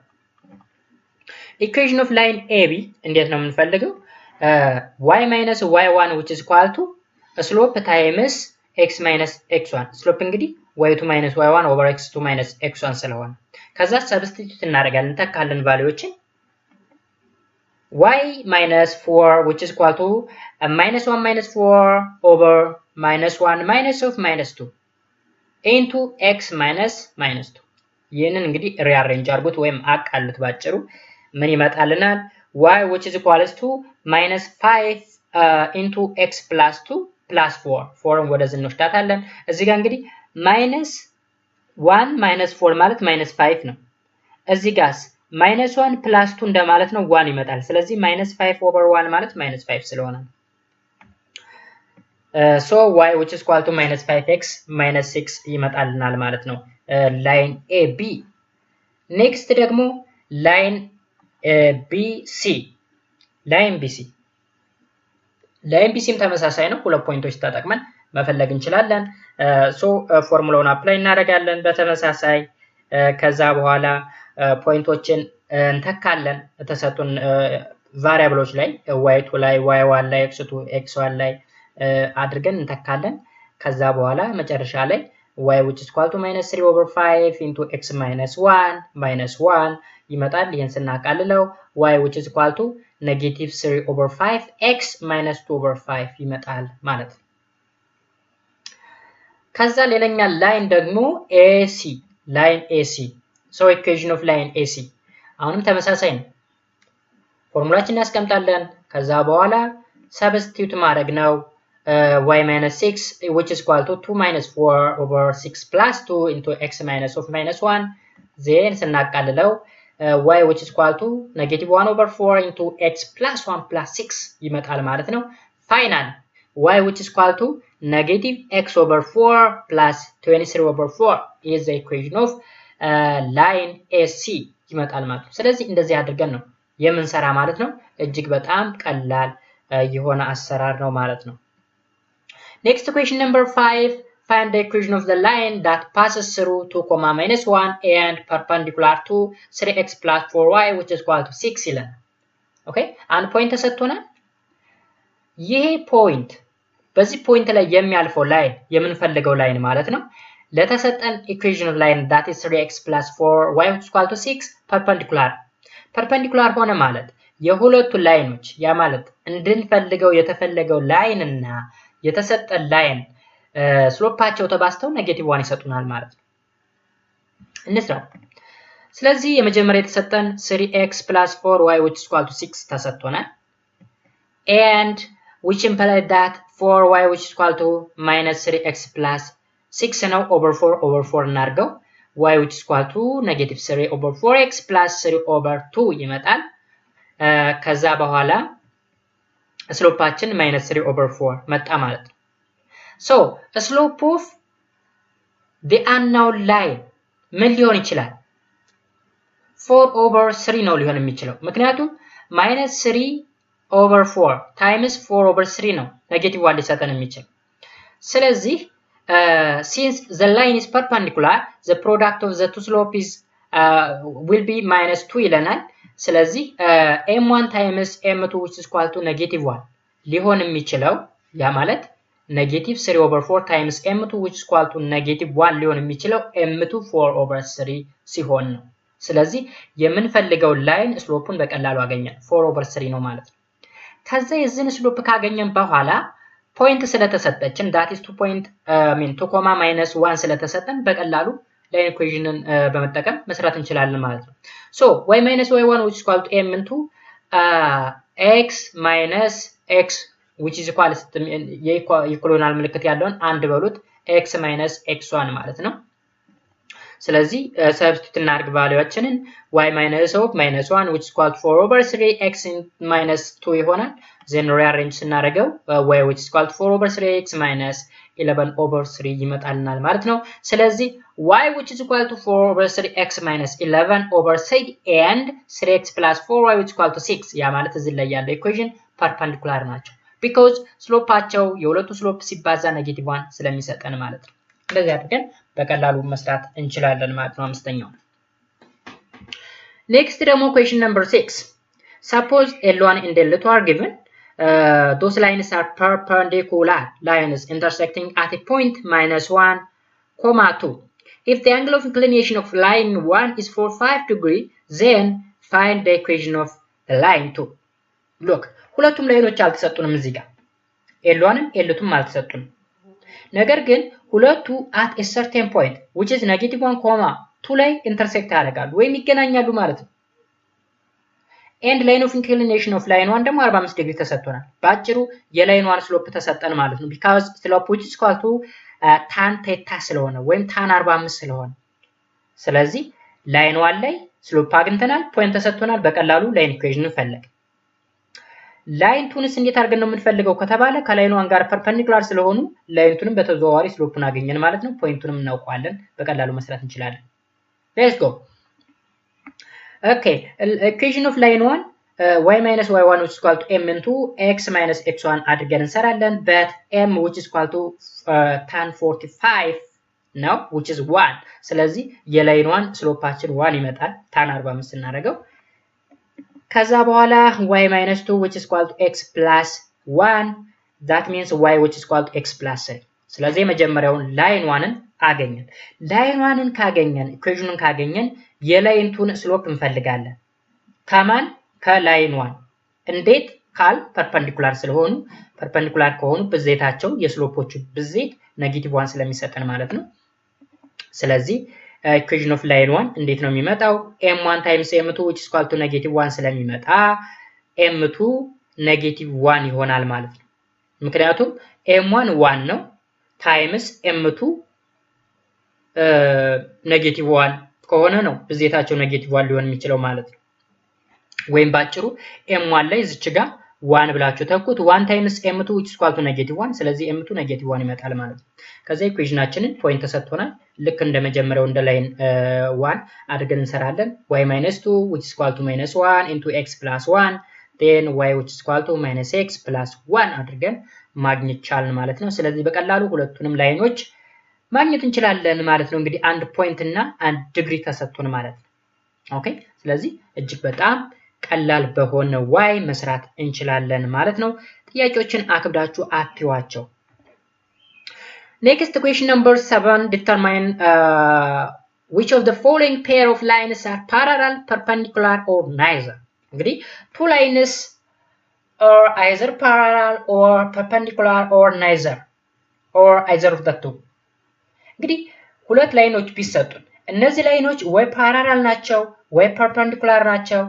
ኢኩዌሽን ኦፍ ላይን ኤቢ እንዴት ነው የምንፈልገው? y minus y1 which is equal to slope times x minus x1 ስሎፕ እንግዲህ y2 minus y1 over x2 minus x1 ስለሆነ ከዛ ሰብስቲቱት እናደርጋለን ተካለን ቫልዩዎችን y minus 4 which is equal to -1 minus 4 over -1 minus of -2 into x minus -2 ይሄንን እንግዲህ ሪአሬንጅ አድርጉት ወይም አቃሉት ባጭሩ ምን ይመጣልናል? y which is equal to -5 into x plus 2 plus 4 4ን ወደዚህ እንወስዳታለን። እዚህ ጋር እንግዲህ -1 -4 ማለት -5 ነው። እዚህ ጋርስ -1 plus 2 እንደማለት ነው 1 ይመጣል። ስለዚህ -5 over 1 ማለት -5 ስለሆነ so y which is equal to -5x -6 ይመጣልናል ማለት ነው። ላይን AB ኔክስት ደግሞ ላይን BC ላይን BCም ተመሳሳይ ነው። ሁለት ፖይንቶች ተጠቅመን መፈለግ እንችላለን። ፎርሙላውን አፕላይ እናደርጋለን በተመሳሳይ ከዛ በኋላ ፖይንቶችን እንተካለን ተሰጡን ቫሪያብሎች ላይ y2 ላይ y1 ላይ x2 x1 ላይ አድርገን እንተካለን። ከዛ በኋላ መጨረሻ ላይ y which is equal to -3 over 5 into x minus 1 ይመጣል። ይሄን ስናቃልለው y which is equal to -3 over 5 x minus 2 over 5 ይመጣል ማለት ነው። ከዛ ሌላኛ ላይን ደግሞ AC ላይን AC ኢኩዌሽን ኦፍ ላይን AC አሁንም ተመሳሳይ ነው። ፎርሙላችን እናስቀምጣለን። ከዛ በኋላ ሰብስቲቱት ማድረግ ነው። y minus 6 which is equal to 2 minus 4 over 6 plus 2 into x minus of -1 then ስናቃልለው y which is equal to -1 over 4 into x plus 1 plus 6 ይመጣል ማለት ነው። ፋይናል y which is equal to -x over 4 plus 23 over 4 is the equation of line AC ይመጣል ማለት ነው። ስለዚህ እንደዚህ አድርገን ነው የምንሰራ ማለት ነው። እጅግ በጣም ቀላል የሆነ አሰራር ነው ማለት ነው። Next question number 5. Find the equation of the line that passes through 2, -1 and perpendicular to 3x plus 4y which is equal to 6 ይላል። ኦኬ አንድ ፖይንት ተሰጥቶናል። ይሄ ፖይንት በዚህ ፖይንት ላይ የሚያልፈው ላይን የምንፈልገው ላይን ማለት ነው። ለተሰጠን equation of line that is 3x plus 4y which is equal to 6 perpendicular ሆነ ማለት የሁለቱ ላይኖች ያ ማለት እንድንፈልገው የተፈለገው ላይን እና የተሰጠን ላይን ስሎፓቸው ተባስተው -1 ይሰጡናል ማለት ነው። እንስራው። ስለዚህ የመጀመሪያ የተሰጠን 3x plus 4y which is equal to 6 ተሰጥቶናል and which implies that 4y which is equal to -3x plus 6 ነው over 4 እናርገው y which is equal to negative 3 over 4x plus 3 over 2 ይመጣል። ከዛ በኋላ ስሎፓችን minus 3 over 4 መጣ ማለት ነው። so slope of the unknown line ምን ሊሆን ይችላል? 4 over 3 ነው ሊሆን የሚችለው ምክንያቱም minus 3 over 4 times 4 over 3 ነው ኔጌቲቭ 1 ሊሰጠን የሚችል ስለዚህ since the line is perpendicular the product of the two slopes is will be minus 2 ይለናል ስለዚህ m1 times m2 which is equal to negative 1 ሊሆን የሚችለው ያ ማለት negative 3 over 4 times m2 which is equal to negative 1 ሊሆን የሚችለው m2 4 over 3 ሲሆን ነው ስለዚህ የምንፈልገው ላይን ስሎፑን በቀላሉ አገኘን 4 over 3 ነው ማለት ነው ከዛ የዚህን ስሎፕ ካገኘን በኋላ ፖይንት ስለተሰጠችን that is 2 point 2, -1 ስለተሰጠን በቀላሉ ላይን ኢኩዌሽንን በመጠቀም መስራት እንችላለን ማለት ነው so y minus y1 which is equal to m into x minus x which is equal የኢኩዋል ምልክት ያለውን አንድ በሉት x minus x1 ማለት ነው ስለዚህ ሰብስቲቱት እናድርግ ቫልዩአችንን y minus of -1 which is equal to 4 over 3 x minus 2 ይሆናል then rearrange ስናደርገው y which is equal to 4 over 3x minus 11 over 3 ይመጣልናል ማለት ነው ስለዚህ y which is equal to 4 over 3x minus 11 over 3 and 3x plus 4y which is equal to 6 ያ ማለት እዚህ ላይ ያለው ኢኩዌሽን ፐርፐንዲኩላር ናቸው because ስሎፓቸው የሁለቱ ስሎፕ ሲባዛ ኔጌቲቭ 1 ስለሚሰጠን ማለት ነው እንደዚህ አድርገን በቀላሉ መስራት እንችላለን ማለት ነው አምስተኛው next ደግሞ question number 6 suppose L1 and L2 are given those lines are perpendicular lines intersecting at a point -1, 2 if the angle of inclination of line 1 is 45 degree then find the equation of line 2 look ሁለቱም ላይኖች አልተሰጡንም እዚህ ጋር L1ም L2ም አልተሰጡንም ነገር ግን ሁለቱ at a certain point which is -1, 2 ላይ intersect ያደርጋሉ ወይም ይገናኛሉ ማለት ነው and line of inclination of line 1 ደግሞ 45 ዲግሪ ተሰጥቶናል ባጭሩ የላይን 1 ስሎፕ ተሰጠን ማለት ነው because slope which is equal to tan theta ስለሆነ ወይም tan 45 ስለሆነ ስለዚህ ላይን 1 ላይ ስሎፕ አግኝተናል ፖይንት ተሰጥቶናል በቀላሉ ላይን ኢኩዌሽንን ፈለግ ላይን 2ስ እንዴት አድርገን ነው የምንፈልገው ከተባለ ከላይን 1 ጋር ፐርፐንዲኩላር ስለሆኑ ላይን 2ንም በተዘዋዋሪ ስሎፕን አገኘን ማለት ነው ፖይንቱንም እናውቀዋለን በቀላሉ መስራት እንችላለን let's go okay equation of line 1 y minus y1 which is equal to m into x minus x1 አድርገን እንሰራለን but m which is equal to tan 45 ነው which is 1 ስለዚህ የላይን 1 ስሎፓችን 1 ይመጣል tan 45 እናደርገው ከዛ በኋላ y minus 2 which is equal to x plus 1 that means y which is equal to x plus 3 ስለዚህ መጀመሪያውን ላይን 1ን አገኘን ላይን 1ን ካገኘን ኢኩዌሽኑን ካገኘን የላይን 2ን ስሎፕ እንፈልጋለን ከማን ከላይን 1 እንዴት ካል ፐርፐንዲኩላር ስለሆኑ ፐርፐንዲኩላር ከሆኑ ብዜታቸው የስሎፖቹ ብዜት -1 ስለሚሰጠን ማለት ነው ስለዚህ equation of line 1 እንዴት ነው የሚመጣው m1 times m2 which is equal to -1 ስለሚመጣ m2 -1 ይሆናል ማለት ነው ምክንያቱም m1 1 ነው times m2 -1 ከሆነ ነው ብዜታቸው -1 ሊሆን የሚችለው ማለት ነው ወይም ባጭሩ m1 ላይ እዚች ጋር 1 ብላችሁ ተኩት 1 times m2 which is equal to -1 ስለዚህ m2 -1 ይመጣል ማለት ነው ከዛ ኢኩዌሽናችንን ፖይንት ተሰጥቶናል ልክ እንደመጀመሪያው እንደ ላይን 1 አድርገን እንሰራለን y minus 2 which is equal to -1 into x plus 1 then y which is equal to -x plus 1 አድርገን ማግኘት ቻልን ማለት ነው ስለዚህ በቀላሉ ሁለቱንም ላይኖች ማግኘት እንችላለን ማለት ነው እንግዲህ አንድ ፖይንት እና አንድ ዲግሪ ተሰጥቶን ማለት ነው ኦኬ ስለዚህ እጅግ በጣም ቀላል በሆነ y መስራት እንችላለን ማለት ነው ጥያቄዎችን አክብዳችሁ አትዩዋቸው next question number 7 determine which of the following pair of lines are parallel perpendicular or neither እንግዲህ two lines are either parallel or perpendicular or neither or either of the two እንግዲህ ሁለት ላይኖች ቢሰጡን እነዚህ ላይኖች ወይ ፓራላል ናቸው ወይ ፐርፐንዲኩላር ናቸው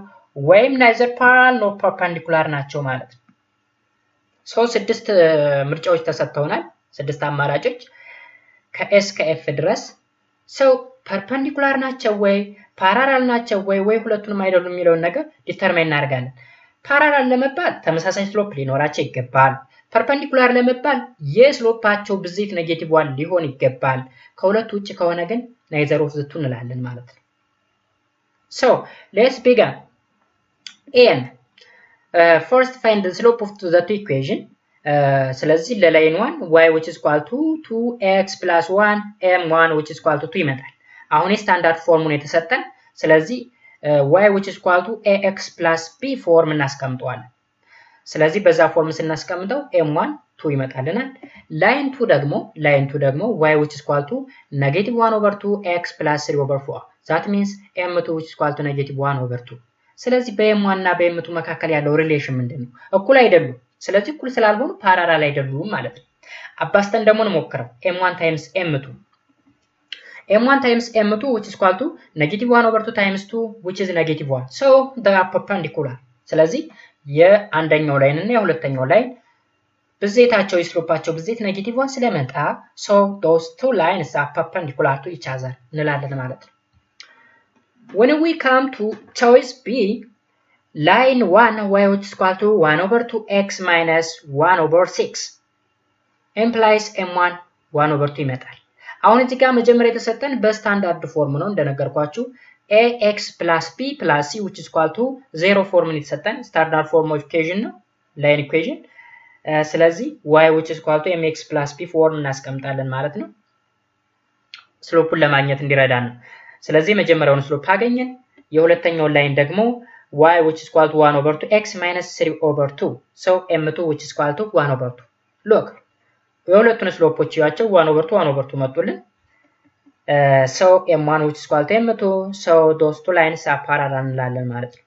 ወይም neither parallel nor perpendicular ናቸው ማለት ነው ሶ 6 ምርጫዎች ተሰጥተውናል 6 አማራጮች ከኤስ ከኤፍ ድረስ so ፐርፐንዲኩላር ናቸው ወይ ፓራላል ናቸው ወይ ሁለቱንም አይደሉም የሚለውን ነገር ዲተርማይን እናደርጋለን። ፓራላል ለመባል ተመሳሳይ ስሎፕ ሊኖራቸው ይገባል። ፐርፐንዲኩላር ለመባል የስሎፓቸው ብዜት ኔጌቲቭ 1 ሊሆን ይገባል። ከሁለቱ ውጭ ከሆነ ግን ናይዘር ኦፍ ዘ ቱ እንላለን ማለት ነው። So let's begin. And first find the slope of the two equation. ስለዚህ ለላይን 1 y which is equal to 2x plus 1 m1 which is equal to 2 ይመጣል። አሁን የስታንዳርድ ፎርሙን የተሰጠን ስለዚህ y which is equal to ax plus b ፎርም እናስቀምጠዋለን። ስለዚህ በዛ ፎርም ስናስቀምጠው m1 2 ይመጣልናል። ላይን 2 ደግሞ y which is equal to negative 1 over 2 x plus 3 over 4 that means m2 which is equal to negative 1 over 2 ስለዚህ በm1 እና በm2 መካከል ያለው ሪሌሽን ምንድነው? እኩል አይደሉም። ስለዚህ እኩል ስላልሆኑ ፓራላል አይደሉም ማለት ነው። አባስተን ደግሞ እንሞክረው m1 times m2 which is equal to negative 1 over 2 times 2 which is negative 1 so they are perpendicular ስለዚህ የአንደኛው ላይን እና የሁለተኛው ላይን ብዜታቸው የስሎፓቸው ብዜት ኔጌቲቭ 1 ስለመጣ so those two lines are perpendicular to each other እንላለን ማለት ነው። when we come to choice B line 1 y which is equal to 1 over 2x minus 1 over 6 implies m1 1 over 2 ይመጣል። አሁን እዚህ ጋር መጀመሪያ የተሰጠን በስታንዳርድ ፎርም ነው እንደነገርኳችሁ ax plus b plus c which is equal to 0 ፎርም ነው የተሰጠን ስታንዳርድ ፎርም ኦፍ ኢኩዌሽን ነው ላይን ኢኩዌሽን። ስለዚህ y which is equal to mx plus b ፎርም እናስቀምጣለን ማለት ነው ስሎፑን ለማግኘት እንዲረዳን ነው። ስለዚህ መጀመሪያውን ስሎፕ አገኘን። የሁለተኛውን ላይን ደግሞ y which is equal to 1 over 2 x minus 3 over 2 so m2 which is equal to 1 over 2 look የሁለቱን ስሎፖች ያቸው 1 over 2 መጡልን። so m1 which is equal to m2 so those two lines are parallel እንላለን ማለት ነው።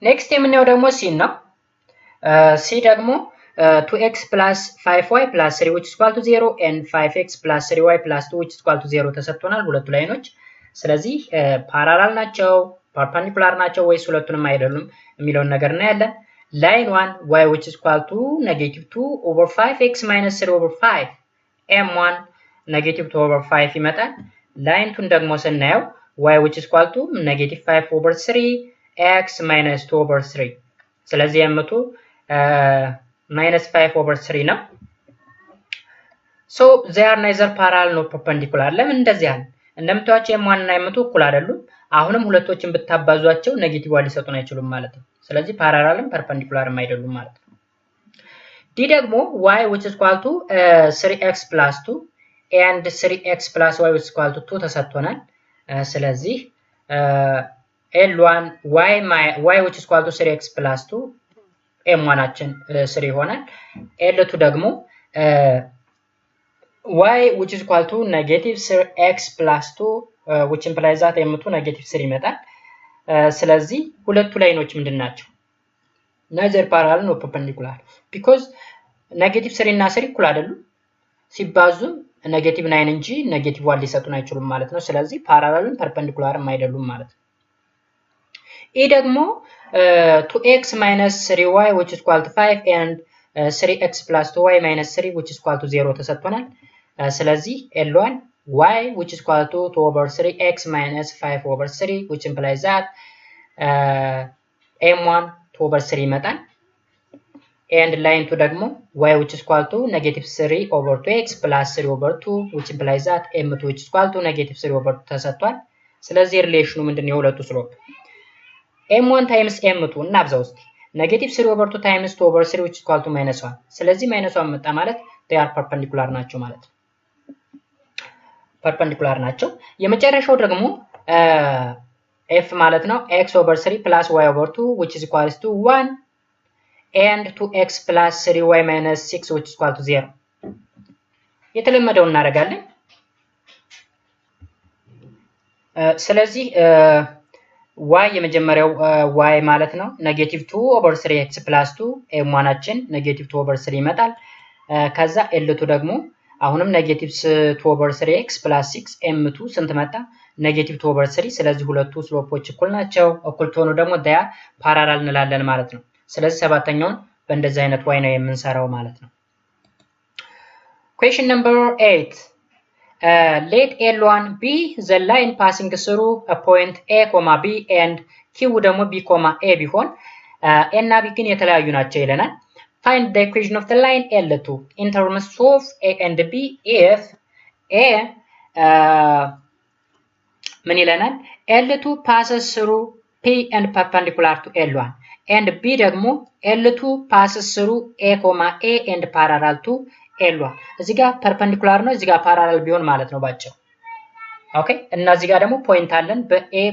next የምናየው ደግሞ c ነው። c ደግሞ 2x plus 5y plus 3 which is equal to 0 and 5x plus 3y plus 2 which is equal to 0 ተሰጥቶናል ሁለቱ ላይኖች። ስለዚህ ፓራላል ናቸው ፐርፐንዲኩላር ናቸው ወይስ ሁለቱንም አይደሉም የሚለውን ነገር እናያለን። line 1 y which is equal to negative 2 over 5x minus 3 over 5 m1 negative 2 over 5 ይመጣል። line 2 ደግሞ ስናየው y which is equal to negative 5 over 3 x minus 2 over 3 ስለዚህ m2 minus 5 over 3 ነው። so they are neither parallel nor perpendicular ለምን እንደዚህ አለ? እንደምታዩቸው m1 እና m2 እኩል አይደሉም። አሁንም ሁለቶችን ብታባዟቸው ኔጌቲቭ ዋን ሊሰጡን አይችሉም ማለት ነው። ስለዚህ ፓራላልም ፐርፐንዲኩላርም አይደሉም ማለት ነው። ዲ ደግሞ y which is equal to 3x plus 2 and 3x plus y which is equal to 2 ተሰጥቶናል። ስለዚህ l1 y which is equal to 3x plus 2 m1አችን 3 ይሆናል። l2 ደግሞ y which is equal to negative 3x plus 2 which implies that m2 negative 3 ይመጣል። ስለዚህ ሁለቱ ላይኖች ምንድናቸው? neither parallel nor perpendicular because negative 3 እና 3 እኩል አይደሉም። ሲባዙ negative 9 እንጂ negative 1 ሊሰጡን አይችሉም ማለት ነው። ስለዚህ ፓራላልም ፐርፐንዲኩላርም አይደሉም ማለት ነው። ይህ ደግሞ 2x minus 3y which is equal to 5 and 3x plus 2y minus 3 which is equal to 0 ተሰጥቶናል። ስለዚህ l1 y which is equal to 2 over 3x minus 5 over 3 which implies that m1 2 over 3 ይመጣል። and line 2 ደግሞ y which is equal to negative 3 over 2x plus 3 over 2 which implies that m2 which is equal to negative 3 over 2 ተሰጥቷል። ስለዚህ ሪሌሽኑ ምንድነው? የሁለቱ ስሎፕ m1 times m2 እናብዛው እስቲ negative 3 over 2 times 2 over 3 which is equal to minus 1 ስለዚህ minus 1 መጣ ማለት they are perpendicular ናቸው ማለት ነው። perpendicular ናቸው። የመጨረሻው ደግሞ f ማለት ነው x over 3 plus y over 2 which is equals to 1 and 2x plus 3y minus 6 which is equal to 0 የተለመደው እናደርጋለን። ስለዚህ y የመጀመሪያው y ማለት ነው negative 2 over 3x plus 2 m1አችን negative 2 over 3 ይመጣል። ከዛ l2 ደግሞ አሁንም negative 2 over 3x plus 6 m2 ስንት መጣ? negative 2 over 3 ስለዚህ ሁለቱ ስሎፖች እኩል ናቸው። እኩል ሆኖ ደግሞ ዳያ ፓራላል እንላለን ማለት ነው። ስለዚህ ሰባተኛውን በእንደዚህ አይነት way ነው የምንሰራው ማለት ነው። question number 8 let L1 be the line passing through a point A, B and Q ደግሞ B, A ቢሆን A እና B ግን የተለያዩ ናቸው ይለናል። Find the equation of the line L2 in terms of A and B if A ምን ይለናል? L2 passes through P and perpendicular to L1 and B ደግሞ L2 passes through A, and parallel to L1 እዚህ ጋር perpendicular ነው እዚህ ጋር parallel ቢሆን ማለት ነው ባጭሩ። ኦኬ እና እዚህ ጋር ደግሞ ፖይንት አለን በA,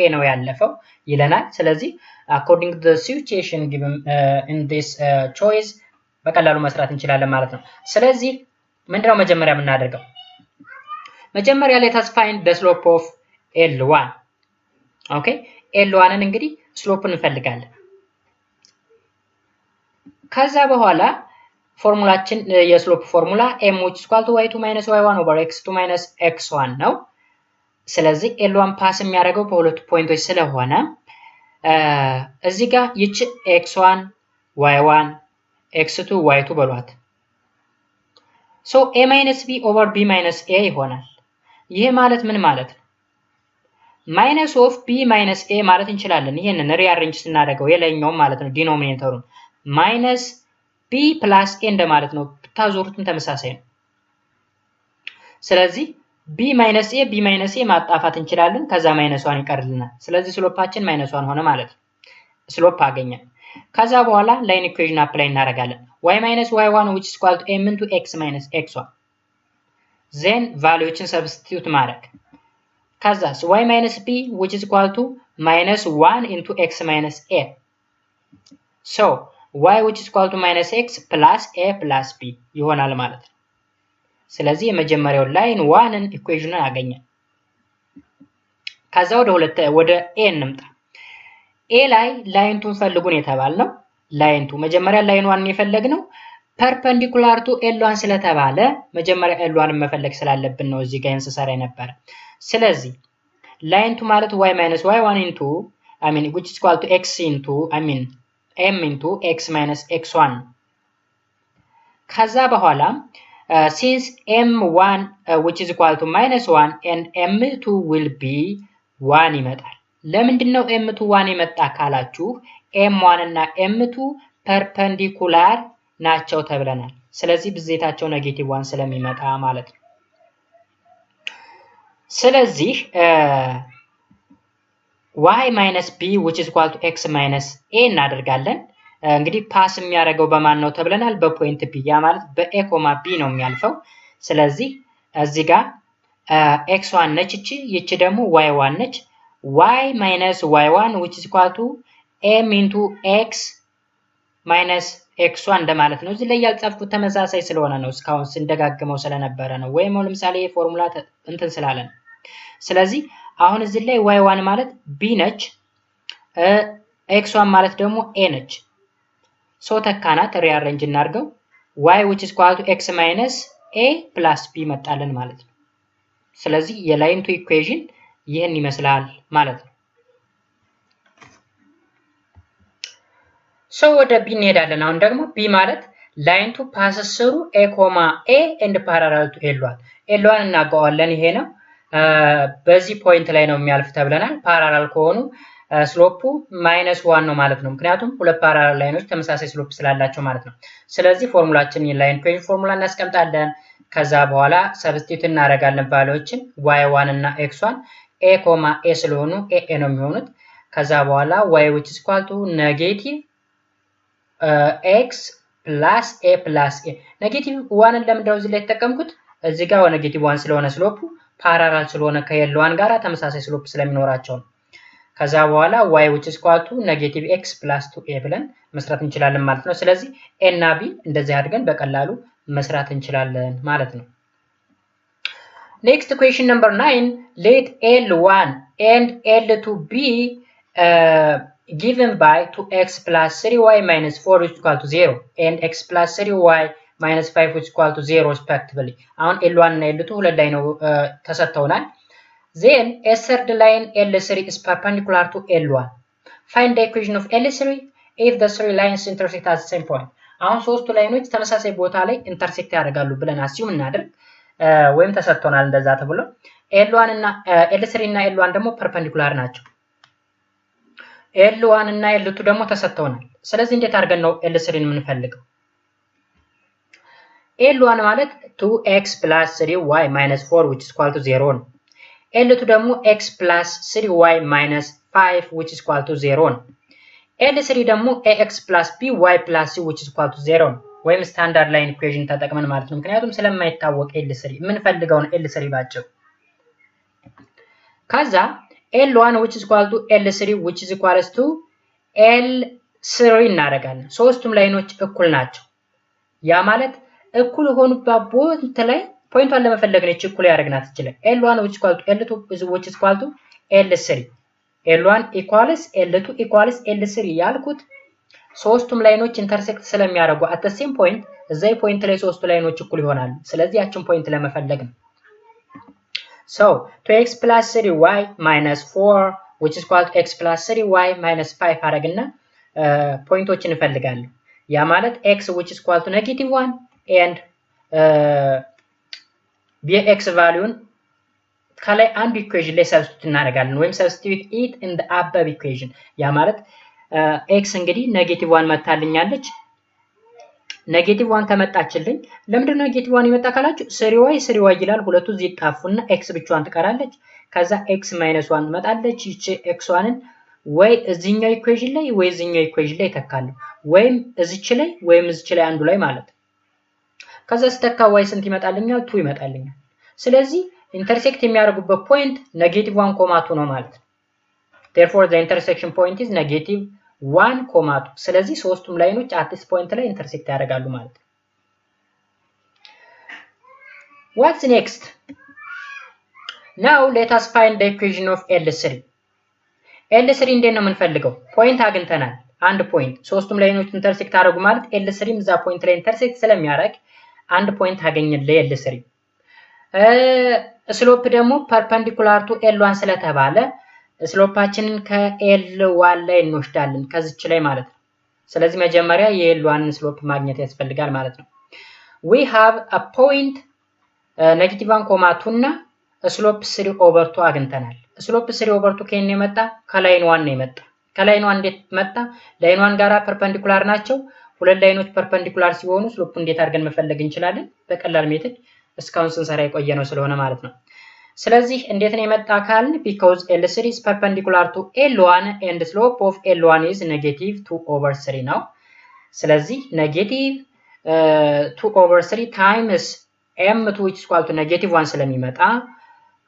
A ነው ያለፈው ይለናል። ስለዚህ according to the situation given in this choice በቀላሉ መስራት እንችላለን ማለት ነው። ስለዚህ ምንድነው መጀመሪያ የምናደርገው? መጀመሪያ let us find the slope of L1 ኦኬ L1ን እንግዲህ ስሎፕን እንፈልጋለን። ከዛ በኋላ ፎርሙላችን የስሎፕ ፎርሙላ m which is equal to y2 minus y1 over x2 minus x1 ነው። ስለዚህ L1 ፓስ የሚያደርገው በሁለቱ ፖይንቶች ስለሆነ እዚህ ጋር ይች x1 y1 x2 y2 በሏት። so a minus b over b minus a ይሆናል። ይሄ ማለት ምን ማለት ነው? minus of b minus a ማለት እንችላለን። ይሄንን ሪአሬንጅ ስናደርገው የላይኛው ማለት ነው ዲኖሚኔተሩን minus b plus a እንደማለት ነው። ብታዞሩትም ተመሳሳይ ነው። ስለዚህ b minus a ማጣፋት እንችላለን። ከዛ -1 ይቀርልናል። ስለዚህ ስሎፓችን -1 ሆነ ማለት ነው። ስሎፕ አገኘን። ከዛ በኋላ ላይን ኢኩዌሽን አፕላይ እናደርጋለን። y minus y1 which is equal to m into x minus x1 then ቫልዩዎችን ሰብስቲቱት ማድረግ ከዛስ y minus b which is equal to -1 into x minus a so y which is equal to minus x plus a plus b ይሆናል ማለት ነው። ስለዚህ የመጀመሪያው ላይን 1ን ኢኩዌሽኑን አገኘን። ከዛ ወደ a እንምጣ። a ላይ ላይን 2 ፈልጉን የተባልነው ላይን 2 መጀመሪያ ላይን 1 የፈለግነው perpendicular to L1 ስለተባለ መጀመሪያ L1ን መፈለግ ስላለብን ነው እዚህ ጋር እንሰራ ነበር። ስለዚህ ላይን 2 ማለት y minus y1 into which is equal to x into m into x minus x1 ከዛ በኋላ since m1 which is equal to -1 and m2 will be 1 ይመጣል። ለምንድነው m2 1 ይመጣ ካላችሁ m1 እና m2 perpendicular ናቸው ተብለናል። ስለዚህ ብዜታቸው ኔጌቲቭ 1 ስለሚመጣ ማለት ነው። ስለዚህ y minus b which is equal to x minus a እናደርጋለን። እንግዲህ ፓስ የሚያደርገው በማን ነው ተብለናል? በፖይንት b ያ ማለት በa, b ነው የሚያልፈው። ስለዚህ እዚህ ጋር x1 ነች ይቺ ደግሞ y1 ነች። y minus y1 which is equal to m into x minus x1 እንደማለት ነው። እዚህ ላይ ያልጻፍኩት ተመሳሳይ ስለሆነ ነው እስካሁን ስንደጋግመው ስለነበረ ነው ወይም ለምሳሌ ፎርሙላ እንትን ስላለ ነው። ስለዚህ አሁን እዚህ ላይ y1 ማለት b ነች x1 ማለት ደግሞ a ነች። ሶ ተካናት ሪአሬንጅ እናድርገው y which is equal to x minus a plus b መጣለን ማለት ነው። ስለዚህ የላይን 2 ኢኩዌሽን ይሄን ይመስላል ማለት ነው። ሶ ወደ b እንሄዳለን። አሁን ደግሞ b ማለት ላይን 2 passes through a, a and parallel to L1 እናውቀዋለን ይሄ ነው። በዚህ ፖይንት ላይ ነው የሚያልፍ ተብለናል። ፓራላል ከሆኑ ስሎፑ -1 ነው ማለት ነው። ምክንያቱም ሁለት ፓራላል ላይኖች ተመሳሳይ ስሎፕ ስላላቸው ማለት ነው። ስለዚህ ፎርሙላችን የላይን ኢኩዌሽን ፎርሙላ እናስቀምጣለን። ከዛ በኋላ ሰብስቲቱት እናደርጋለን ቫልዩዎችን y1 እና x1 a, a ስለሆኑ a ነው የሚሆኑት። ከዛ በኋላ y which is equal to negative x plus a plus a ኔጌቲቭ 1ን ለምንድነው እዚህ ላይ ተጠቀምኩት? እዚህ ጋር ኔጌቲቭ 1 ስለሆነ ስሎፑ ፓራላል ስለሆነ ከL1 ጋር ተመሳሳይ ስሎፕ ስለሚኖራቸው ነው። ከዛ በኋላ y which is equal to negative x plus 2a ብለን መስራት እንችላለን ማለት ነው። ስለዚህ a እና b እንደዚህ አድርገን በቀላሉ መስራት እንችላለን ማለት ነው። Next question number 9, let L1 and L2 be given by 2x plus 3y minus 4 which is equal to 0 and x plus 3y minus 5 which is equal to 0 respectively. አሁን L1 እና L2 ሁለት ላይ ነው ተሰጥተውናል። Then a third line L3 is perpendicular to L1. Find the equation of L3 if the three lines intersect at the same point. አሁን ሶስቱ ላይኖች ተመሳሳይ ቦታ ላይ ኢንተርሴክት ያደርጋሉ ብለን አስዩም እናደርግ። ወይም ተሰጥቶናል እንደዛ ተብሎ L1 እና L3 እና L1 ደግሞ ፐርፔንዲኩላር ናቸው። L1 እና L2 ደግሞ ተሰጥተውናል። ስለዚህ እንዴት አድርገን ነው L3 ን የምንፈልገው? L1 ማለት 2x plus 3y minus 4 which is equal to 0 ነው። L2 ደግሞ x plus 3y minus 5 which is equal to 0 ነው። L3 ደግሞ ax plus by plus c which is equal to 0 ነው። ወይም ስታንዳርድ ላይን ኢኩዌሽን ተጠቅመን ማለት ነው። ምክንያቱም ስለማይታወቅ L3 የምንፈልገው ነው L3 ባጭሩ። ከዛ L1 which is equal to L3 which is equal to L3 እናደርጋለን። ሶስቱም ላይኖች እኩል ናቸው። ያ ማለት እኩል ሆኑበት ፖይንት ላይ ፖይንቷን ለመፈለግ ነው እኩል ያደርግናት ይችላል። L1 which is equal to L2 which is equal to L3 L1 equals L2 equals L3 ያልኩት ሶስቱም ላይኖች ኢንተርሴክት ስለሚያደርጉ at the same point እዛይ ፖይንት ላይ ሶስቱ ላይኖች እኩል ይሆናሉ። ስለዚህ ያችን ፖይንት ለመፈለግ ነው። So 2x plus 3y minus 4 which is equal to x plus 3y minus 5 አደረግና ፖይንቶችን እንፈልጋለን። ያ ማለት x which is equal to -1 and bx ቫልዩን ከላይ አንድ ኢኩዌሽን ላይ ሰብስቲቱት እናደርጋለን ወይም ሰብስቲቱት it in the above equation ያ ማለት x እንግዲህ -1 መጣልኛለች -1 ከመጣችልኝ ለምንድን ነው -1 ይመጣ ካላችሁ 3y ይላል ሁለቱ እዚህ ይጣፉና x ብቻዋን ትቀራለች ከዛ x - 1 መጣለች ይቺ x1ን ወይ እዚህኛው ኢኩዌሽን ላይ ወይ እዚህኛው ኢኩዌሽን ላይ ተካለሁ ወይም እዚች ላይ ወይም እዚች ላይ አንዱ ላይ ማለት ከዛ ስተካ y ስንት ይመጣልኛል 2 ይመጣልኛል ስለዚህ ኢንተርሴክት የሚያደርጉበት ፖይንት -1,2 ነው ማለት ነው therefore the intersection point is -1,2 ስለዚህ ሶስቱም ላይኖች at this point ላይ ኢንተርሴክት ያደርጋሉ ማለት ነው what's next now let us find the equation of L3 L3 እንዴት ነው የምንፈልገው ፖይንት አግኝተናል አንድ ፖይንት ሶስቱም ላይኖች ኢንተርሴክት አደረጉ ማለት L3 እዛ ፖይንት ላይ ኢንተርሴክት ስለሚያደርግ አንድ ፖይንት አገኘልን L3 ስሎፕ ደግሞ ፐርፔንዲኩላር ቱ L1 ስለተባለ ስሎፓችንን ከL1 ላይ እንወስዳለን ከዚች ላይ ማለት ነው ስለዚህ መጀመሪያ የL1 ስሎፕ ማግኘት ያስፈልጋል ማለት ነው we have a point -1,2 እና ስሎፕ 3/2 አግኝተናል ስሎፕ 3/2 ከኔ የመጣ ከላይን 1 ነው የመጣ ከላይን 1 እንዴት መጣ ላይን 1 ጋራ ፐርፔንዲኩላር ናቸው ሁለት ላይኖች ፐርፔንዲኩላር ሲሆኑ ስሎፕ እንዴት አድርገን መፈለግ እንችላለን በቀላል ሜተድ እስካሁን ስንሰራ የቆየ ነው ስለሆነ ማለት ነው ስለዚህ እንዴት ነው የመጣ ካልን because L3 is perpendicular to L1 and the slope of L1 is -2/3 ነው ስለዚህ -2/3 times m2 which is equal to -1 ስለሚመጣ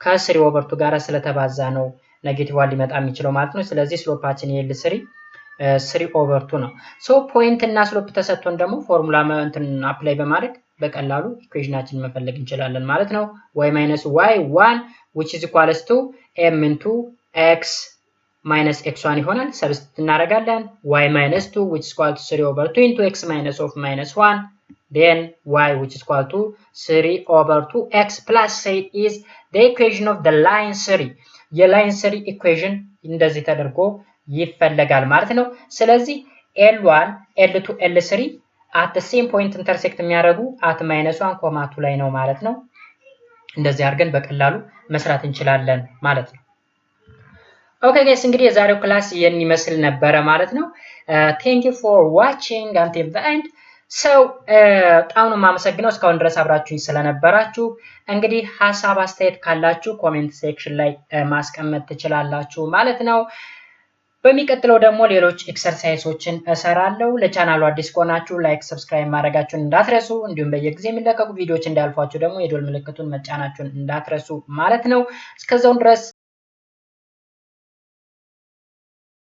ከ3/2 ጋር ስለተባዛ ነው -1 ሊመጣ የሚችለው ማለት ነው ስለዚህ ስሎፓችን የL3 3/2 ነው ሶ ፖይንት እና ስሎፕ ተሰጥቶን ደግሞ ፎርሙላ እንትን አፕላይ በማድረግ በቀላሉ ኢኩዌሽናችንን መፈለግ እንችላለን ማለት ነው y - y1 which is equals to m into x minus x1 ይሆናል ሰብስቲቱት እናደርጋለን y - 2 which is equal to 3/2 into x minus of -1 then y which is equal to 3/2 x plus 3 is the equation of the line 3 የላይን 3 ኢኩዌሽን እንደዚህ ተደርጎ ይፈለጋል ማለት ነው ስለዚህ L1 L2 L3 at the same point intersect የሚያደርጉ at -1,2 ላይ ነው ማለት ነው እንደዚህ አድርገን በቀላሉ መስራት እንችላለን ማለት ነው ኦኬ ጋይስ እንግዲህ የዛሬው ክላስ ይሄን ይመስል ነበር ማለት ነው thank you for watching until the end so በጣም ነው የማመሰግነው እስካሁን ድረስ አብራችሁኝ ስለነበራችሁ እንግዲህ ሐሳብ አስተያየት ካላችሁ ኮሜንት ሴክሽን ላይ ማስቀመጥ ትችላላችሁ ማለት ነው በሚቀጥለው ደግሞ ሌሎች ኤክሰርሳይሶችን እሰራለሁ ለቻናሉ አዲስ ከሆናችሁ ላይክ ሰብስክራይብ ማድረጋችሁን እንዳትረሱ እንዲሁም በየጊዜው የሚለቀቁ ቪዲዮዎች እንዳልፏችሁ ደግሞ የደወል ምልክቱን መጫናችሁን እንዳትረሱ ማለት ነው እስከዛው ድረስ